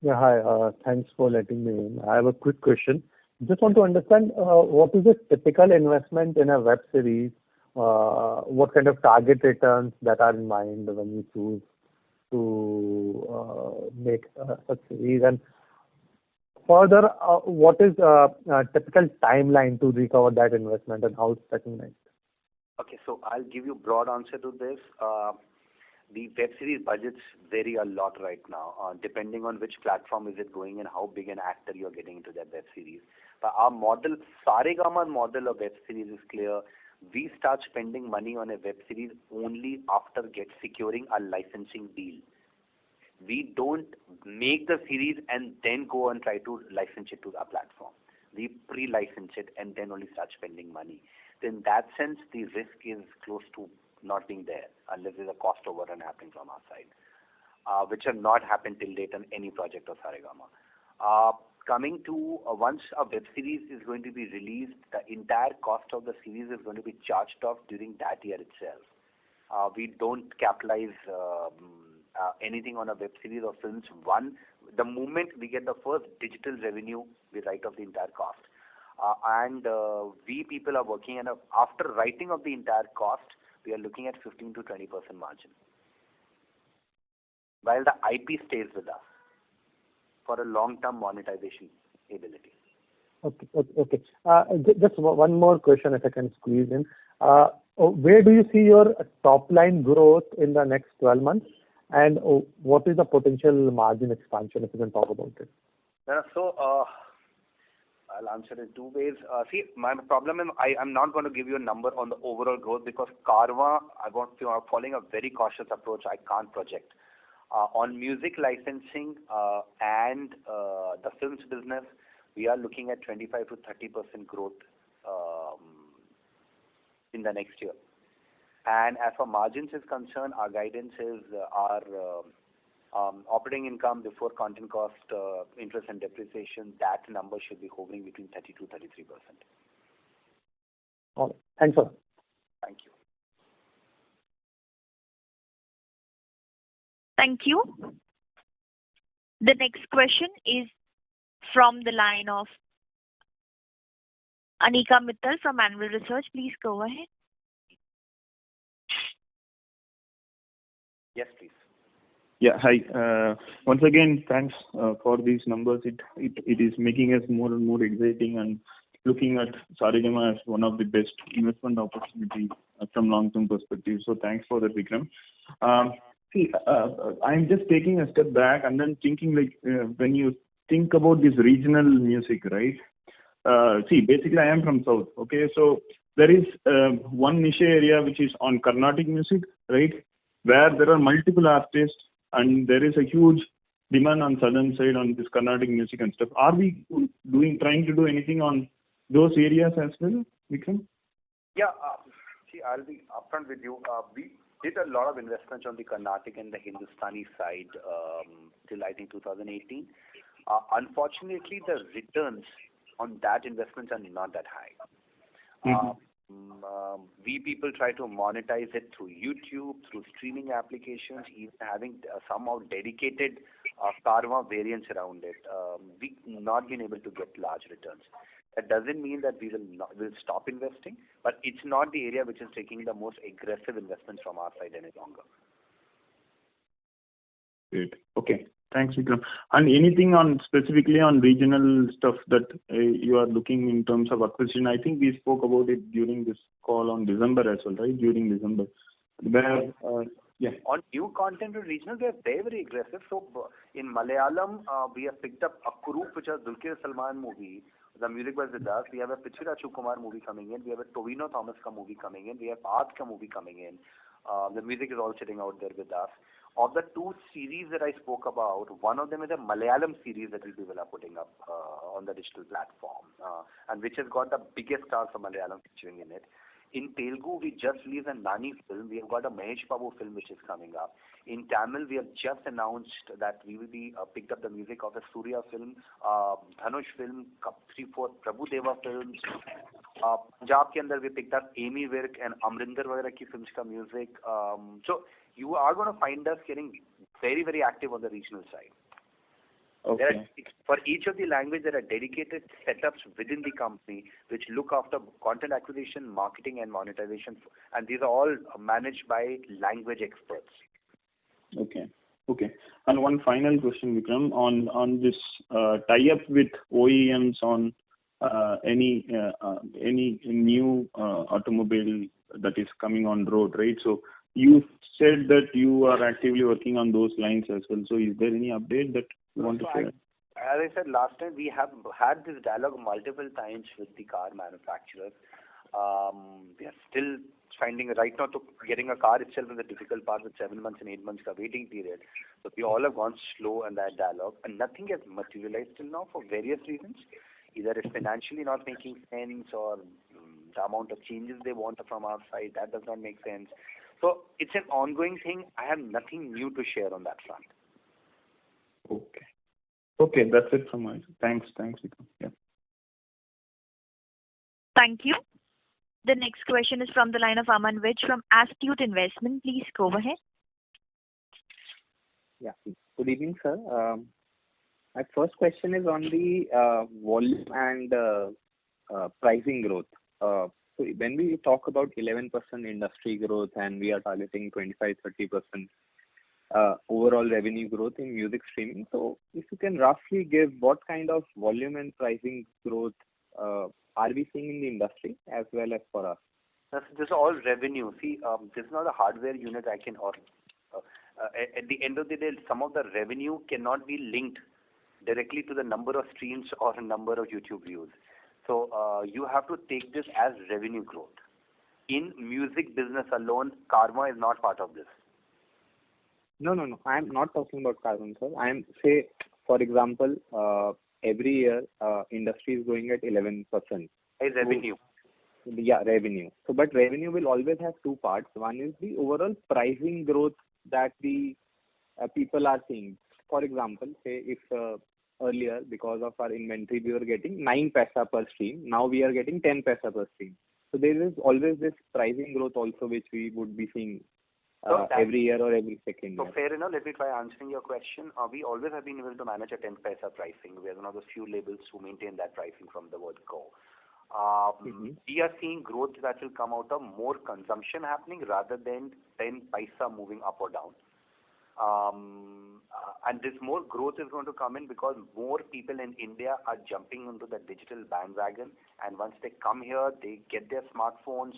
Yeah, hi. Thanks for letting me in. I have a quick question. Just want to understand what is the typical investment in a web series? What kind of target returns that are in mind when you choose to make such series? And further, what is a typical timeline to recover that investment, and how it's recognized? Okay, so I'll give you a broad answer to this. The web series budgets vary a lot right now, depending on which platform is it going and how big an actor you're getting into that web series. But our model, Saregama's model of web series is clear. We start spending money on a web series only after securing a licensing deal. We don't make the series and then go and try to license it to our platform. We pre-license it and then only start spending money. So in that sense, the risk is close to not being there unless there's a cost overrun happening from our side, which have not happened till date on any project of Saregama. Coming to once a web series is going to be released, the entire cost of the series is going to be charged off during that year itself. We don't capitalize anything on a web series or films. The moment we get the first digital revenue, we write off the entire cost. And we people are working, and after writing of the entire cost, we are looking at 15 to 20% margin, while the IP stays with us for a long-term monetization ability. Okay. Just one more question, if I can squeeze in. Where do you see your top-line growth in the next 12 months, and what is the potential margin expansion, if you can talk about it? I'll answer in two ways. My problem is I'm not going to give you a number on the overall growth, because Carvaan, I'm following a very cautious approach. I can't project. On music licensing and the films business, we are looking at 25 to 30% growth in the next year. And as for margins is concerned, our guidance is our operating income before content cost, interest and depreciation, that number should be hovering between 30 to 33%. All right. Thanks a lot. Thank you. Thank you. The next question is from the line of Anika Mittal from Anvil Research. Please go ahead. Yes, please. Yeah, hi. Once again, thanks for these numbers. It is making us more and more exciting and looking at Saregama as one of the best investment opportunities from long-term perspective. So thanks for that, Vikram. I'm just taking a step back and then thinking, like, when you think about this regional music, right? Basically I am from South, okay? So there is one niche area which is on Carnatic music, right? Where there are multiple artists and there is a huge demand on southern side on this Carnatic music and stuff. Are we trying to do anything on those areas as well, Vikram? Yeah, I'll be upfront with you. We did a lot of investments on the Carnatic and the Hindustani side till I think 2018. Unfortunately, the returns on that investments are not that high. We people try to monetize it through YouTube, through streaming applications, even having somehow dedicated Carvaan variants around it. We've not been able to get large returns. That doesn't mean that we'll stop investing, but it's not the area which is taking the most aggressive investments from our side any longer. Great. Okay. Thanks, Vikram. And anything specifically on regional stuff that you are looking in terms of acquisition? I think we spoke about it during this call on December as well, right? During December. Where, On new content and regional, we are very, very aggressive. So in Malayalam, we have picked up Akurup, which is Dulquer Salman movie. The music was with us. We have a Prithviraj Sukumar movie coming in. We have a Tovino Thomas movie coming in. We have Aad movie coming in. The music is all sitting out there with us. Of the two series that I spoke about, one of them is a Malayalam series that we people are putting up on the digital platform, and which has got the biggest stars from Malayalam featuring in it. In Telugu, we just released a Nani film. We have got a Mahesh Babu film which is coming up. In Tamil, we have just announced that we will be picked up the music of a Surya film, Dhanush film, Q3 Prabhu Deva films. Punjab के अंदर we picked up Amy Virk and Amrinder वगैरह की films का music. So you are going to find us getting very, very active on the regional side. Okay. For each of the language, there are dedicated setups within the company which look after content acquisition, marketing, and monetization, and these are all managed by language experts. Okay. Okay. And one final question, Vikram, on this tie-up with OEMs on any new automobile that is coming on road, right? So you said that you are actively working on those lines as well. So is there any update that you want to share? As I said last time, we have had this dialogue multiple times with the car manufacturers. We are still finding right now to getting a car itself is a difficult part with 7 months and 8 months ka waiting period. So we all have gone slow in that dialogue, and nothing has materialized till now for various reasons. Either it's financially not making sense, or the amount of changes they want from our side, that does not make sense. So it's an ongoing thing. I have nothing new to share on that front. Okay. Okay, that's it from my side. Thanks, Vikram. Yeah. Thank you. The next question is from the line of Aman Vij from Astute Investment. Please go ahead. Yeah. Good evening, sir. My first question is on the volume and pricing growth. So when we talk about 11% industry growth and we are targeting 25-30% overall revenue growth in music streaming, so if you can roughly give what kind of volume and pricing growth are we seeing in the industry as well as for us? This is all revenue. See, this is not a hardware unit I can, or at the end of the day, some of the revenue cannot be linked directly to the number of streams or the number of YouTube views. So you have to take this as revenue growth. In music business alone, Karma is not part of this. No. I am not talking about Karma, sir. I am, say, for example, every year industry is growing at 11%. Revenue. Yeah, revenue. So, but revenue will always have two parts. One is the overall pricing growth that the people are seeing. For example, say if earlier, because of our inventory, we were getting 9 paisa per stream. Now we are getting 10 paisa per stream. So there is always this pricing growth also, which we would be seeing every year or every second year. So fair enough. Let me try answering your question. We always have been able to manage a 10 paisa pricing. We are one of the few labels who maintain that pricing from the word go. We are seeing growth that will come out of more consumption happening rather than 10 paisa moving up or down. And this more growth is going to come in because more people in India are jumping into the digital bandwagon, and once they come here, they get their smartphones.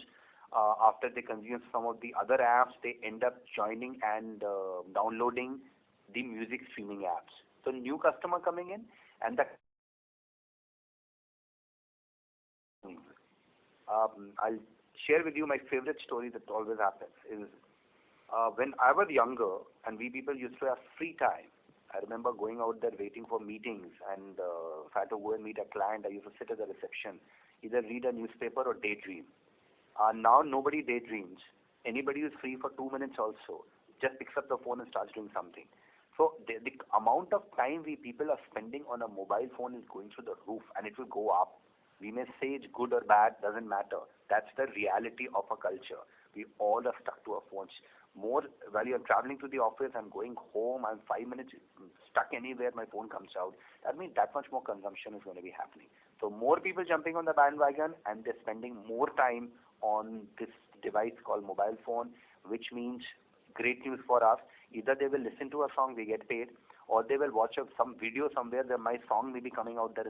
After they consume some of the other apps, they end up joining and downloading the music streaming apps. So new customer coming in, and I'll share with you my favorite story that always happens is when I was younger and we people used to have free time. I remember going out there waiting for meetings, and if I had to go and meet a client, I used to sit at the reception, either read a newspaper or daydream. Now nobody daydreams. Anybody who's free for 2 minutes also just picks up the phone and starts doing something. So the amount of time we people are spending on a mobile phone is going through the roof, and it will go up. We may say it's good or bad, doesn't matter. That's the reality of a culture. We all are stuck to our phones. More while you're traveling to the office, I'm going home, I'm 5 minutes stuck anywhere, my phone comes out. That means that much more consumption is going to be happening. So more people jumping on the bandwagon, and they're spending more time on this device called mobile phone, which means great news for us. Either they will listen to a song, we get paid, or they will watch some video somewhere that my song may be coming out there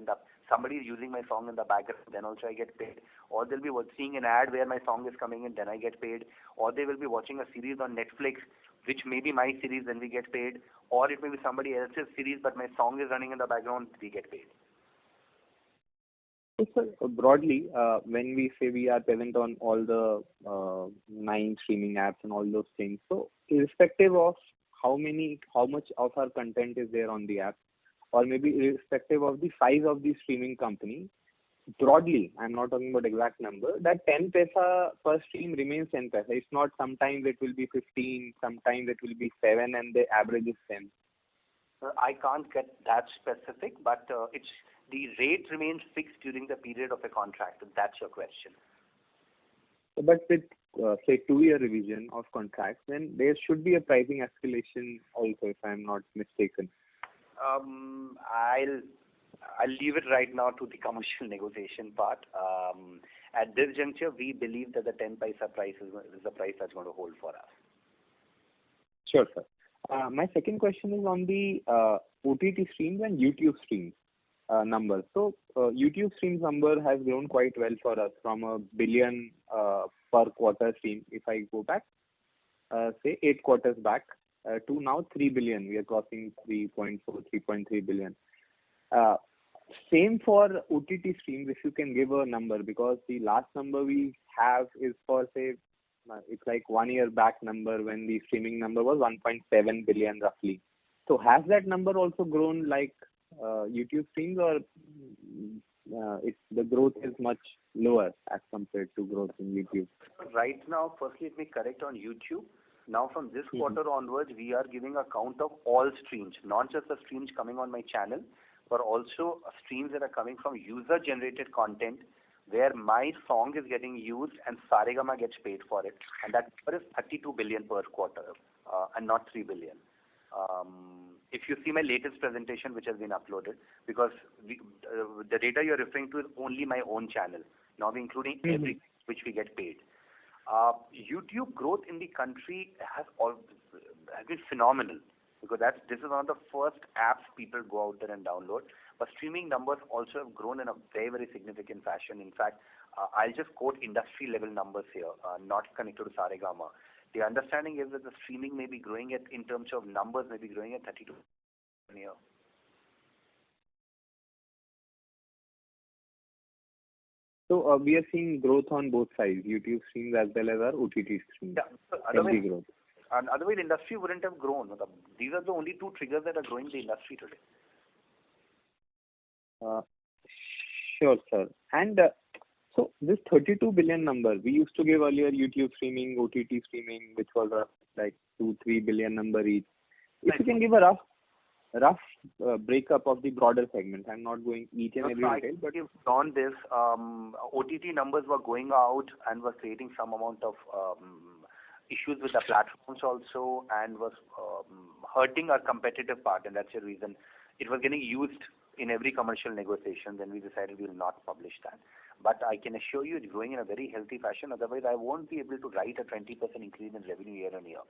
somebody is using my song in the background, then also I get paid. Or they'll be seeing an ad where my song is coming in, then I get paid. Or they will be watching a series on Netflix, which may be my series, then we get paid. Or it may be somebody else's series, but my song is running in the background, we get paid. So broadly, when we say we are present on all the 9 streaming apps and all those things, so irrespective of how much of our content is there on the app, or maybe irrespective of the size of the streaming company, broadly, I'm not talking about exact number, that 10 paisa per stream remains 10 paisa. It's not sometimes it will be 15, sometimes it will be 7, and the average is 10. I can't get that specific, but it's the rate remains fixed during the period of a contract, if that's your question. But with, say, 2-year revision of contracts, then there should be a pricing escalation also, if I'm not mistaken. I'll leave it right now to the commercial negotiation part. At this juncture, we believe that the 10 paisa price is the price that's going to hold for us. Sure, sir. My second question is on the OTT streams and YouTube streams numbers. So YouTube streams number has grown quite well for us from a billion per quarter stream. If I go back, say 8 quarters back, to now 3 billion. We are crossing 3.4, 3.3 billion. Same for OTT streams, if you can give a number, because the last number we have is for, say, it's like 1 year back number when the streaming number was 1.7 billion roughly. So has that number also grown like YouTube streams, or the growth is much lower as compared to growth in YouTube? Right now, firstly, let me correct on YouTube. Now from this quarter onwards, we are giving a count of all streams, not just the streams coming on my channel, but also streams that are coming from user-generated content where my song is getting used and Saregama gets paid for it. And that number is 32 billion per quarter and not 3 billion. If you see my latest presentation which has been uploaded, because the data you're referring to is only my own channel, now including every which we get paid. YouTube growth in the country has been phenomenal, because this is one of the first apps people go out there and download. But streaming numbers also have grown in a very, very significant fashion. In fact, I'll just quote industry level numbers here, not connected to Saregama. The understanding is that the streaming may be growing in terms of numbers, may be growing at 32% a year. So we are seeing growth on both sides, YouTube streams as well as our OTT streams. Yeah. Otherwise, the industry wouldn't have grown. These are the only two triggers that are growing the industry today. Sure, sir. And so this 32 billion number, we used to give earlier YouTube streaming, OTT streaming, which was like 2-3 billion number each. If you can give a rough breakup of the broader segment. I'm not going each and every detail, but on this, OTT numbers were going out and were creating some amount of issues with the platforms also, and was hurting our competitive part, and that's the reason it was getting used in every commercial negotiation. Then we decided we will not publish that. But I can assure you it's growing in a very healthy fashion. Otherwise, I won't be able to write a 20% increase in revenue year on year.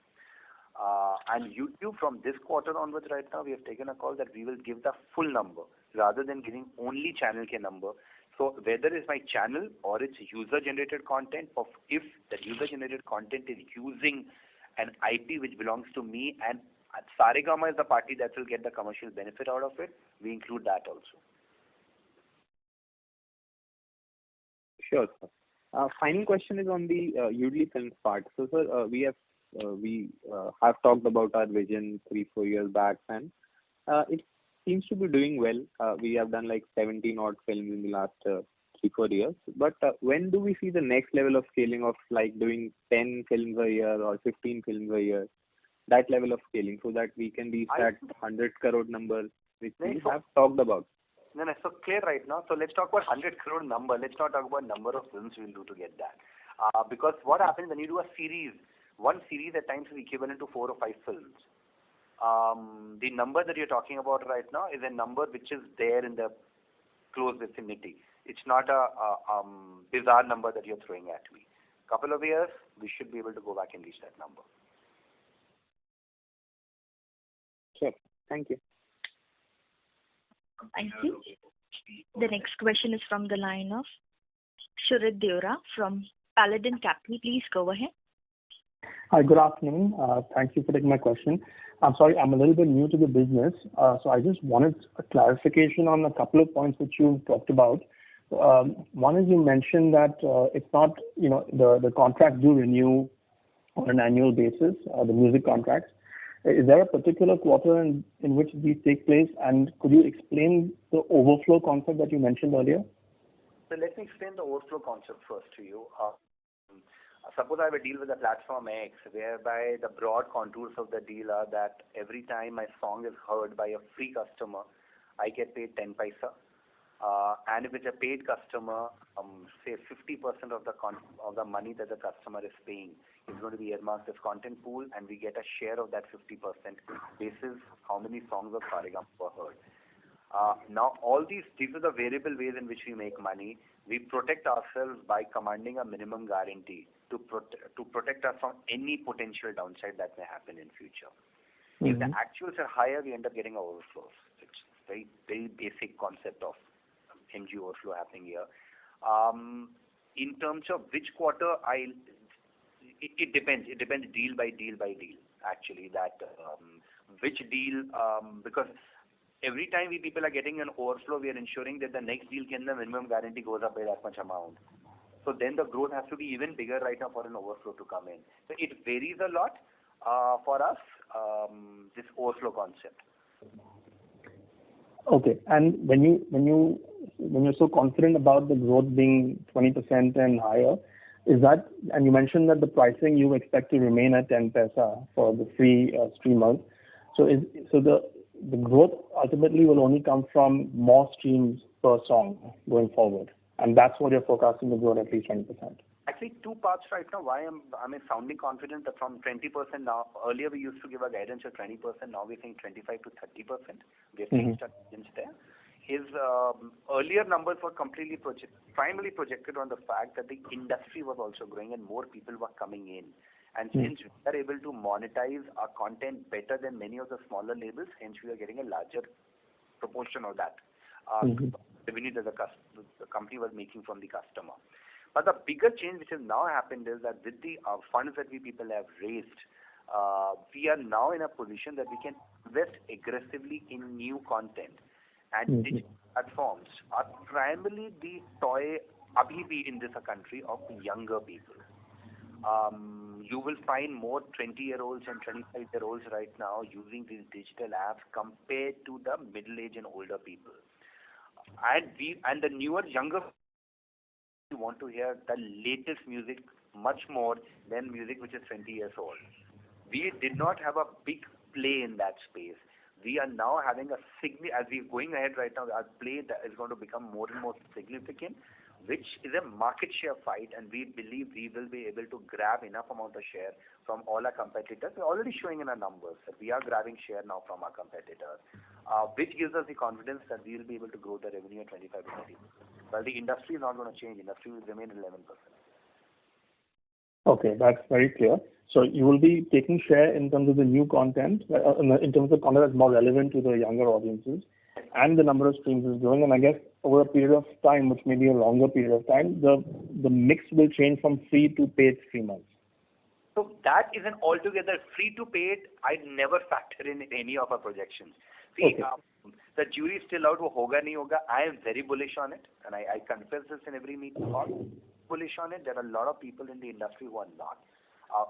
And YouTube, from this quarter onwards right now, we have taken a call that we will give the full number rather than giving only channel K number. So whether it's my channel or it's user-generated content, if that user-generated content is using an IP which belongs to me and Saregama is the party that will get the commercial benefit out of it, we include that also. Sure, sir. Final question is on the Udly Films part. So, sir, we have talked about our vision 3-4 years back, and it seems to be doing well. We have done like 17 odd films in the last 3-4 years. But when do we see the next level of scaling of like doing 10 films a year or 15 films a year? That level of scaling, so that we can reach that 100 crore number which we have talked about. No, so clear right now. So let's talk about 100 crore number. Let's not talk about number of films we'll do to get that. Because what happens when you do a series, one series at times is equivalent to 4 or 5 films. The number that you're talking about right now is a number which is there in the close vicinity. It's not a bizarre number that you're throwing at me. Couple of years, we should be able to go back and reach that number. Sure. Thank you. Thank you. The next question is from the line of Shurit Deora from Paladin Capital. Please go ahead. Hi, good afternoon. Thank you for taking my question. I'm sorry, I'm a little bit new to the business, so I just wanted a clarification on a couple of points which you talked about. One is you mentioned that it's not, the contracts do renew on an annual basis, the music contracts. Is there a particular quarter in which these take place? And could you explain the overflow concept that you mentioned earlier? So let me explain the overflow concept first to you. Suppose I have a deal with a platform X, whereby the broad contours of the deal are that every time my song is heard by a free customer, I get paid 10 paisa. And if it's a paid customer, say 50% of the money that the customer is paying is going to be earmarked as content pool, and we get a share of that 50% basis how many songs of Saregama were heard. Now, all these are the variable ways in which we make money. We protect ourselves by commanding a minimum guarantee to protect us from any potential downside that may happen in future. Mm-hmm. If the actuals are higher, we end up getting overflows. It's very, very basic concept of MG overflow happening here. In terms of which quarter, it depends. It depends deal by deal by deal, actually, that which deal, because every time people are getting an overflow, we are ensuring that the next deal the minimum guarantee goes up by that much amount. So then the growth has to be even bigger right now for an overflow to come in. So it varies a lot for us, this overflow concept. Okay, and when you're so confident about the growth being 20% and higher, is that, and you mentioned that the pricing you expect to remain at 10 paisa for the free streamers. So the growth ultimately will only come from more streams per song going forward, and that's what you're forecasting to grow at least 20%. Actually, two parts right now. Why I'm sounding confident that from 20% now. Earlier we used to give a guidance of 20%. Now we're saying 25 to 30%. We have changed our guidance there. His earlier numbers were primarily projected on the fact that the industry was also growing and more people were coming in. And since we are able to monetize our content better than many of the smaller labels, hence we are getting a larger proportion of that revenue that the company was making from the customer. But the bigger change which has now happened is that with the funds that people have raised, we are now in a position that we can invest aggressively in new content. And digital platforms are primarily the toy in this country of younger people. You will find more 20-year-olds and 25-year-olds right now using these digital apps compared to the middle-aged and older people. And the newer, younger people want to hear the latest music much more than music which is 20 years old. We did not have a big play in that space. We are now having as we're going ahead right now, our play that is going to become more and more significant, which is a market share fight, and we believe we will be able to grab enough amount of share from all our competitors. We're already showing in our numbers that we are grabbing share now from our competitors, which gives us the confidence that we will be able to grow the revenue at 25 to 30%. Well, the industry is not going to change. Industry will remain 11%. Okay, that's very clear. So you will be taking share in terms of the new content, in terms of content that's more relevant to the younger audiences, and the number of streams is growing. And I guess over a period of time, which may be a longer period of time, the mix will change from free to paid streamers. So that is an altogether free to paid. I'd never factor in any of our projections. See, the jury is still out. Hoga nahi hoga. I am very bullish on it, and I confess this in every meeting. Bullish on it. There are a lot of people in the industry who are not.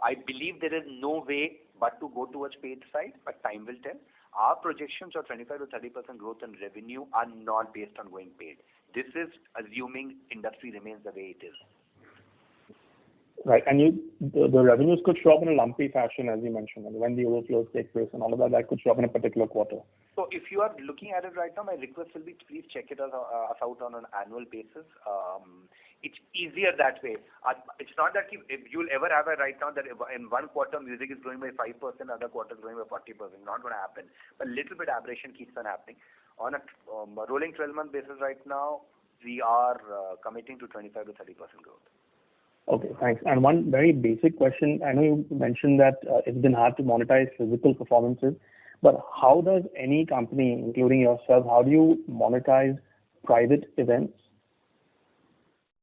I believe there is no way but to go towards paid side, but time will tell. Our projections of 25 to 30% growth in revenue are not based on going paid. This is assuming industry remains the way it is. Right, and the revenues could show up in a lumpy fashion, as you mentioned, and when the overflows take place and all of that could show up in a particular quarter. So if you are looking at it right now, my request will be please check us out on an annual basis. It's easier that way. It's not that if you'll ever have it right now that in one quarter music is growing by 5%, other quarter is growing by 40%. Not going to happen. But little bit aberration keeps on happening. On a rolling 12-month basis right now, we are committing to 25 to 30% growth. Okay, thanks. And one very basic question. I know you mentioned that it's been hard to monetize physical performances, but how does any company, including yourself, how do you monetize private events?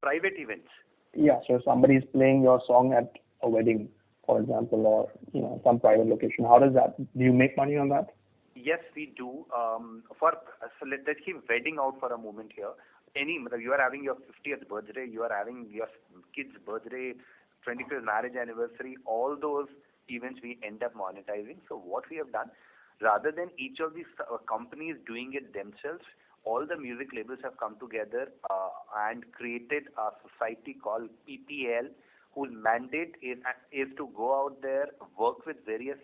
Private events? Yeah, so somebody is playing your song at a wedding, for example, or some private location. How does that? Do you make money on that? Yes, we do. So let's keep wedding out for a moment here. you are having your 50th birthday, you are having your kid's birthday, 25th marriage anniversary, all those events we end up monetizing. So what we have done, rather than each of these companies doing it themselves, all the music labels have come together and created a society called PPL, whose mandate is to go out there, work with various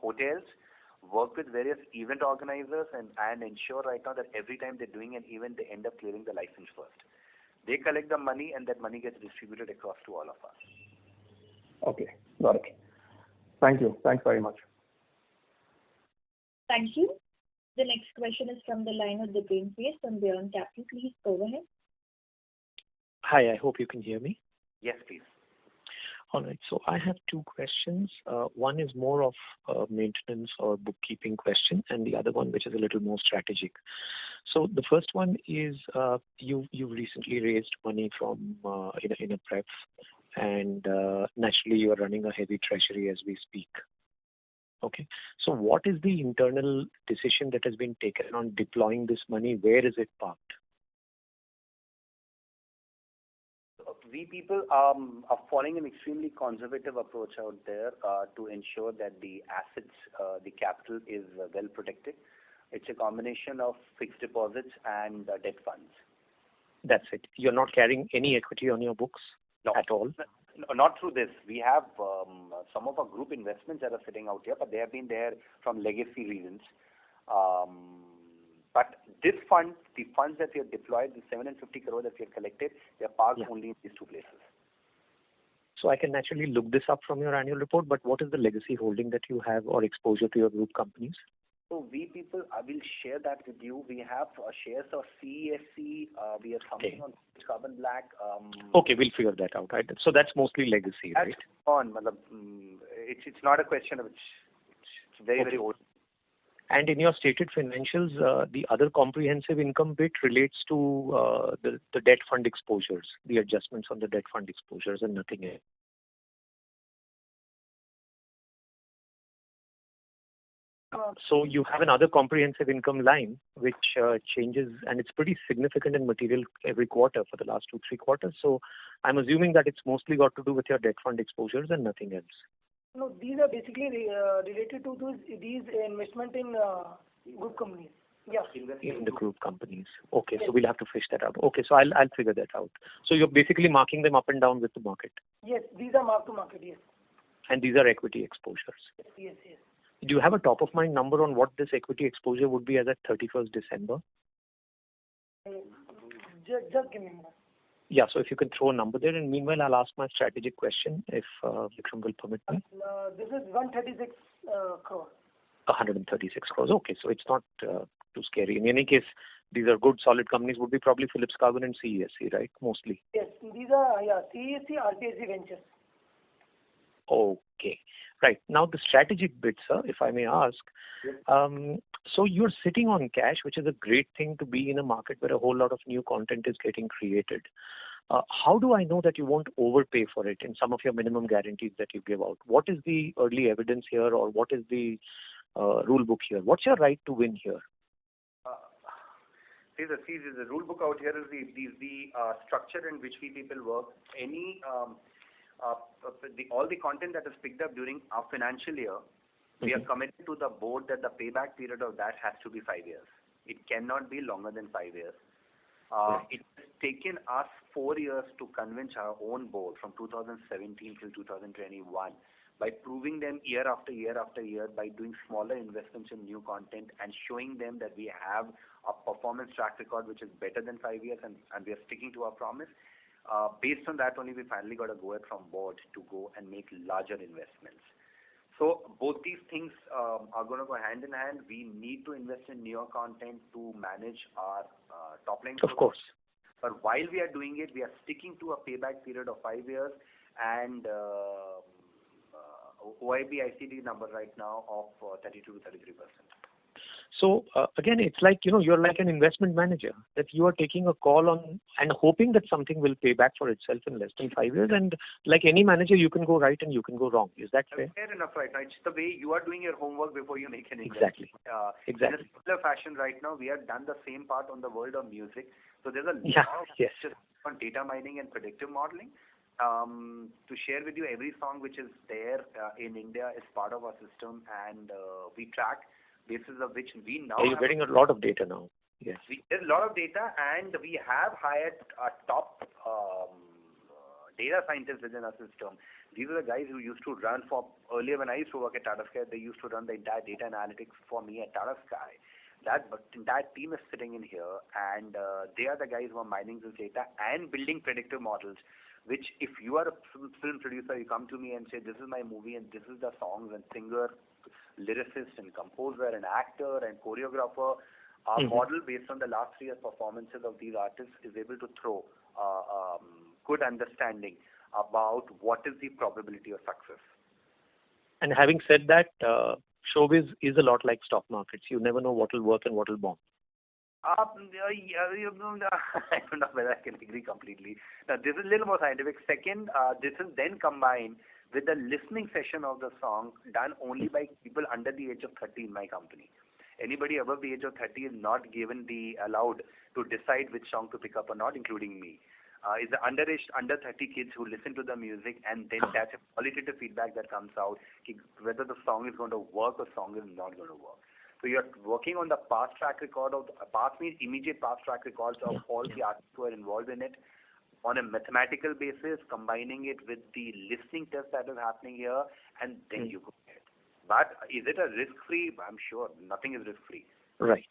hotels, work with various event organizers, and ensure right now that every time they're doing an event, they end up clearing the license first. They collect the money, and that money gets distributed across to all of us. Okay, got it. Thank you. Thanks very much. Thank you. The next question is from the line of Dipen P. from Beyond Capital. Please go ahead. Hi, I hope you can hear me. Yes, please. All right, so I have two questions. One is more of a maintenance or bookkeeping question, and the other one which is a little more strategic. So the first one is you recently raised money from in a prep, and naturally you are running a heavy treasury as we speak. Okay, so what is the internal decision that has been taken on deploying this money? Where is it parked? We people are following an extremely conservative approach out there to ensure that the assets, the capital is well protected. It's a combination of fixed deposits and debt funds. That's it. You're not carrying any equity on your books at all? No, not through this. We have some of our group investments that are sitting out here, but they have been there from legacy reasons. But this fund, the funds that we have deployed, the 750 crore that we have collected, they are parked only in these two places. So I can naturally look this up from your annual report, but what is the legacy holding that you have or exposure to your group companies? So we people, I will share that with you. We have shares of CESC, we have something on Carbon Black. Okay, we'll figure that out. Right? So that's mostly legacy, right? It's not a question of it's very, very old. And in your stated financials, the other comprehensive income bit relates to the debt fund exposures, the adjustments on the debt fund exposures and nothing else. So you have another comprehensive income line which changes, and it's pretty significant and material every quarter for the last 2-3 quarters. So I'm assuming that it's mostly got to do with your debt fund exposures and nothing else. No, these are basically related to these investment in group companies. Yeah. In the group companies. Okay, yes. So we'll have to fish that out. Okay, so I'll figure that out. So you're basically marking them up and down with the market. Yes, these are mark to market. Yes. And these are equity exposures. Yes. Do you have a top of mind number on what this equity exposure would be as at 31st December? Just give me a minute. Yeah, so if you can throw a number there, and meanwhile I'll ask my strategic question if Vikram will permit me. This is 136 crore. 136 crores. Okay, so it's not too scary. In any case, these are good, solid companies. Would be probably Philips Carbon and CESC, right? Mostly. Yes, these are CESC, RPSC Ventures. Okay, right. Now the strategic bit, sir, if I may ask. Yes. So you're sitting on cash, which is a great thing to be in a market where a whole lot of new content is getting created. How do I know that you won't overpay for it in some of your minimum guarantees that you give out? What is the early evidence here, or what is the rule book here? What's your right to win here? See, the rule book out here is the structure in which we people work. Any all the content that is picked up during our financial year, we are committed to the board that the payback period of that has to be 5 years. It cannot be longer than 5 years. It's taken us 4 years to convince our own board from 2017 till 2021 by proving them year after year after year by doing smaller investments in new content and showing them that we have a performance track record which is better than 5 years, and we are sticking to our promise. Based on that only we finally got a go ahead from board to go and make larger investments. So both these things are going to go hand in hand. We need to invest in newer content to manage our top line. Of course. But while we are doing it, we are sticking to a payback period of 5 years and OIB ICD number right now of 32 to 33%. So again, it's like, you're like an investment manager, that you are taking a call on and hoping that something will pay back for itself in less than 5 years. And like any manager, you can go right and you can go wrong. Is that fair? Fair enough right now. It's the way you are doing your homework before you make an investment. Exactly. In a similar fashion right now, we have done the same part on the world of music. So there's a lot of just on data mining and predictive modeling. To share with you, every song which is there in India is part of our system, and we track basis of which we now you're getting a lot of data now. Yes. There's a lot of data, and we have hired a top data scientists within our system. These are the guys who used to run earlier when I used to work at Tata Sky, they used to run the entire data analytics for me at Tata Sky. That entire team is sitting in here, and they are the guys who are mining this data and building predictive models, which if you are a film producer, you come to me and say, this is my movie and this is the songs and singer, lyricist and composer and actor and choreographer. Our model based on the last 3 years' performances of these artists is able to throw good understanding about what is the probability of success. And having said that, showbiz is a lot like stock markets. You never know what will work and what will bomb. I don't know whether I can agree completely. Now, this is a little more scientific. Second, this is then combined with the listening session of the song done only by people under the age of 30 in my company. Anybody above the age of 30 is not allowed to decide which song to pick up or not, including me. It's the under 30 kids who listen to the music, and then that's a qualitative feedback that comes out whether the song is going to work or song is not going to work. So you're working on the past track record past means immediate past track records of all the artists who are involved in it on a mathematical basis, combining it with the listening test that is happening here, and then you go ahead. But is it a risk-free? I'm sure nothing is risk-free. Right.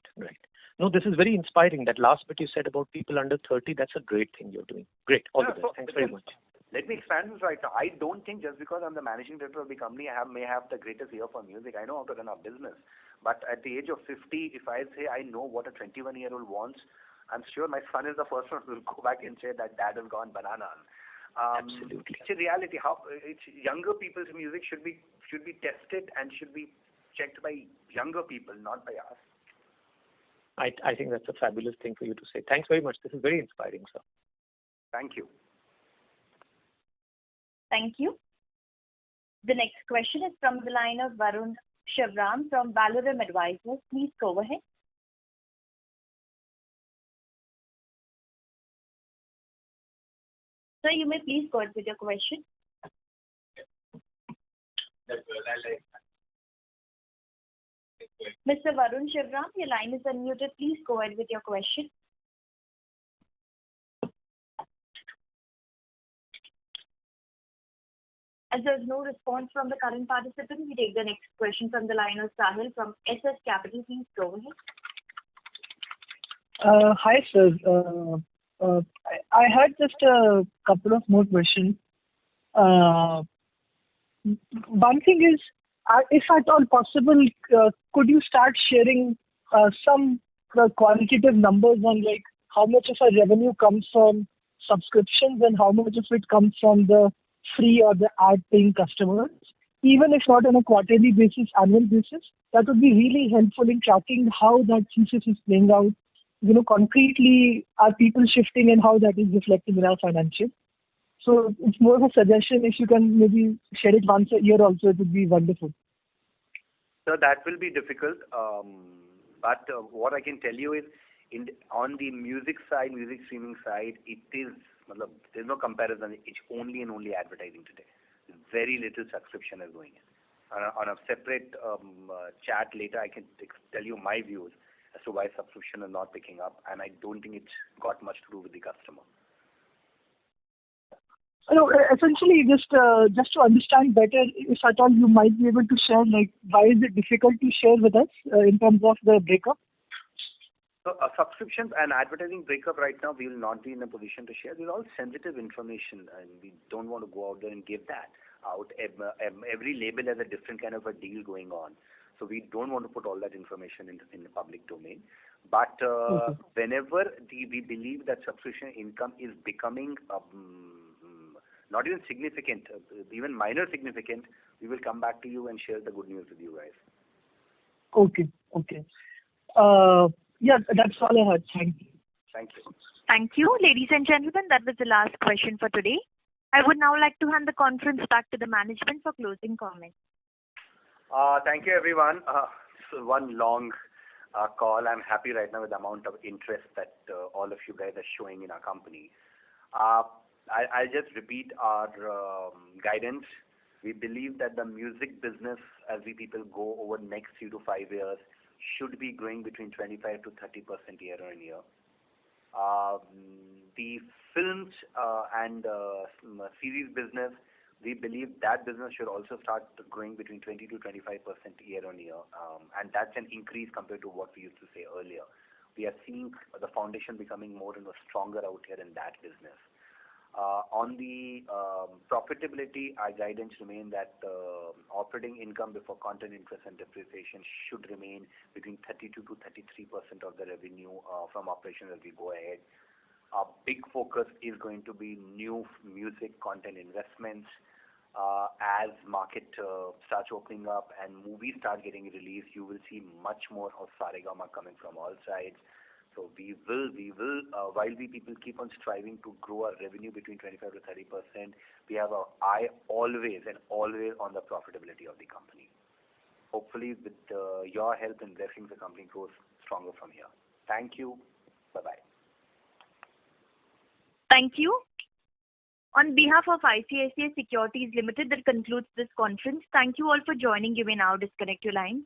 No, this is very inspiring. That last bit you said about people under 30, that's a great thing you're doing. Great. All the best. Thanks very much. Let me expand this right now. I don't think just because I'm the managing director of the company, I may have the greatest ear for music. I know how to run a business. But at the age of 50, if I say I know what a 21-year-old wants, I'm sure my son is the first one who will go back and say that dad has gone bananas. Absolutely. It's a reality. It's younger people's music should be tested and should be checked by younger people, not by us. I think that's a fabulous thing for you to say. Thanks very much. This is very inspiring, sir. Thank you. Thank you. The next question is from the line of Varun Shivram from Valorum Advisors. Please go ahead. Sir, you may please go ahead with your question. Mr. Varun Shivram, your line is unmuted. Please go ahead with your question. As there is no response from the current participant, we take the next question from the line of Sahil from SS Capital. Please go ahead. Hi, sir. I had just a couple of more questions. One thing is, if at all possible, could you start sharing some quantitative numbers on like how much of our revenue comes from subscriptions and how much of it comes from the free or the ad-paying customers, even if not on a quarterly basis, annual basis? That would be really helpful in tracking how that thesis is playing out. Concretely, are people shifting and how that is reflecting in our financials? So it's more of a suggestion. If you can maybe share it once a year also, it would be wonderful. So that will be difficult. But what I can tell you is, on the music side, music streaming side, there's no comparison. It's only and only advertising today. Very little subscription is going in. On a separate chat later, I can tell you my views as to why subscription is not picking up, and I don't think it's got much to do with the customer. Essentially, just to understand better, if at all you might be able to share, like, why is it difficult to share with us in terms of the breakup? So subscriptions and advertising breakup right now, we will not be in a position to share. These are all sensitive information, and we don't want to go out there and give that out. Every label has a different kind of a deal going on. So we don't want to put all that information in the public domain. But whenever we believe that subscription income is becoming not even significant, even minor significant, we will come back to you and share the good news with you guys. Okay. Yeah, that's all I had. Thank you. Thank you. Thank you. Ladies and gentlemen, that was the last question for today. I would now like to hand the conference back to the management for closing comments. Thank you, everyone. So one long call. I'm happy right now with the amount of interest that all of you guys are showing in our company. I'll just repeat our guidance. We believe that the music business, as we people go over the next 3 to 5 years, should be growing between 25 to 30% year on year. The films and series business, we believe that business should also start growing between 20 to 25% year on year, and that's an increase compared to what we used to say earlier. We are seeing the foundation becoming more and more stronger out here in that business. On the profitability, our guidance remains that operating income before content interest and depreciation should remain between 32 to 33% of the revenue from operations as we go ahead. Our big focus is going to be new music content investments. As market starts opening up and movies start getting released, you will see much more of Saregama coming from all sides. So we will, while we people keep on striving to grow our revenue between 25 to 30%, we have our eye always on the profitability of the company. Hopefully, with your help and blessings, the company grows stronger from here. Thank you. Bye-bye. Thank you. On behalf of ICICI Securities Limited, that concludes this conference. Thank you all for joining. You may now disconnect your line.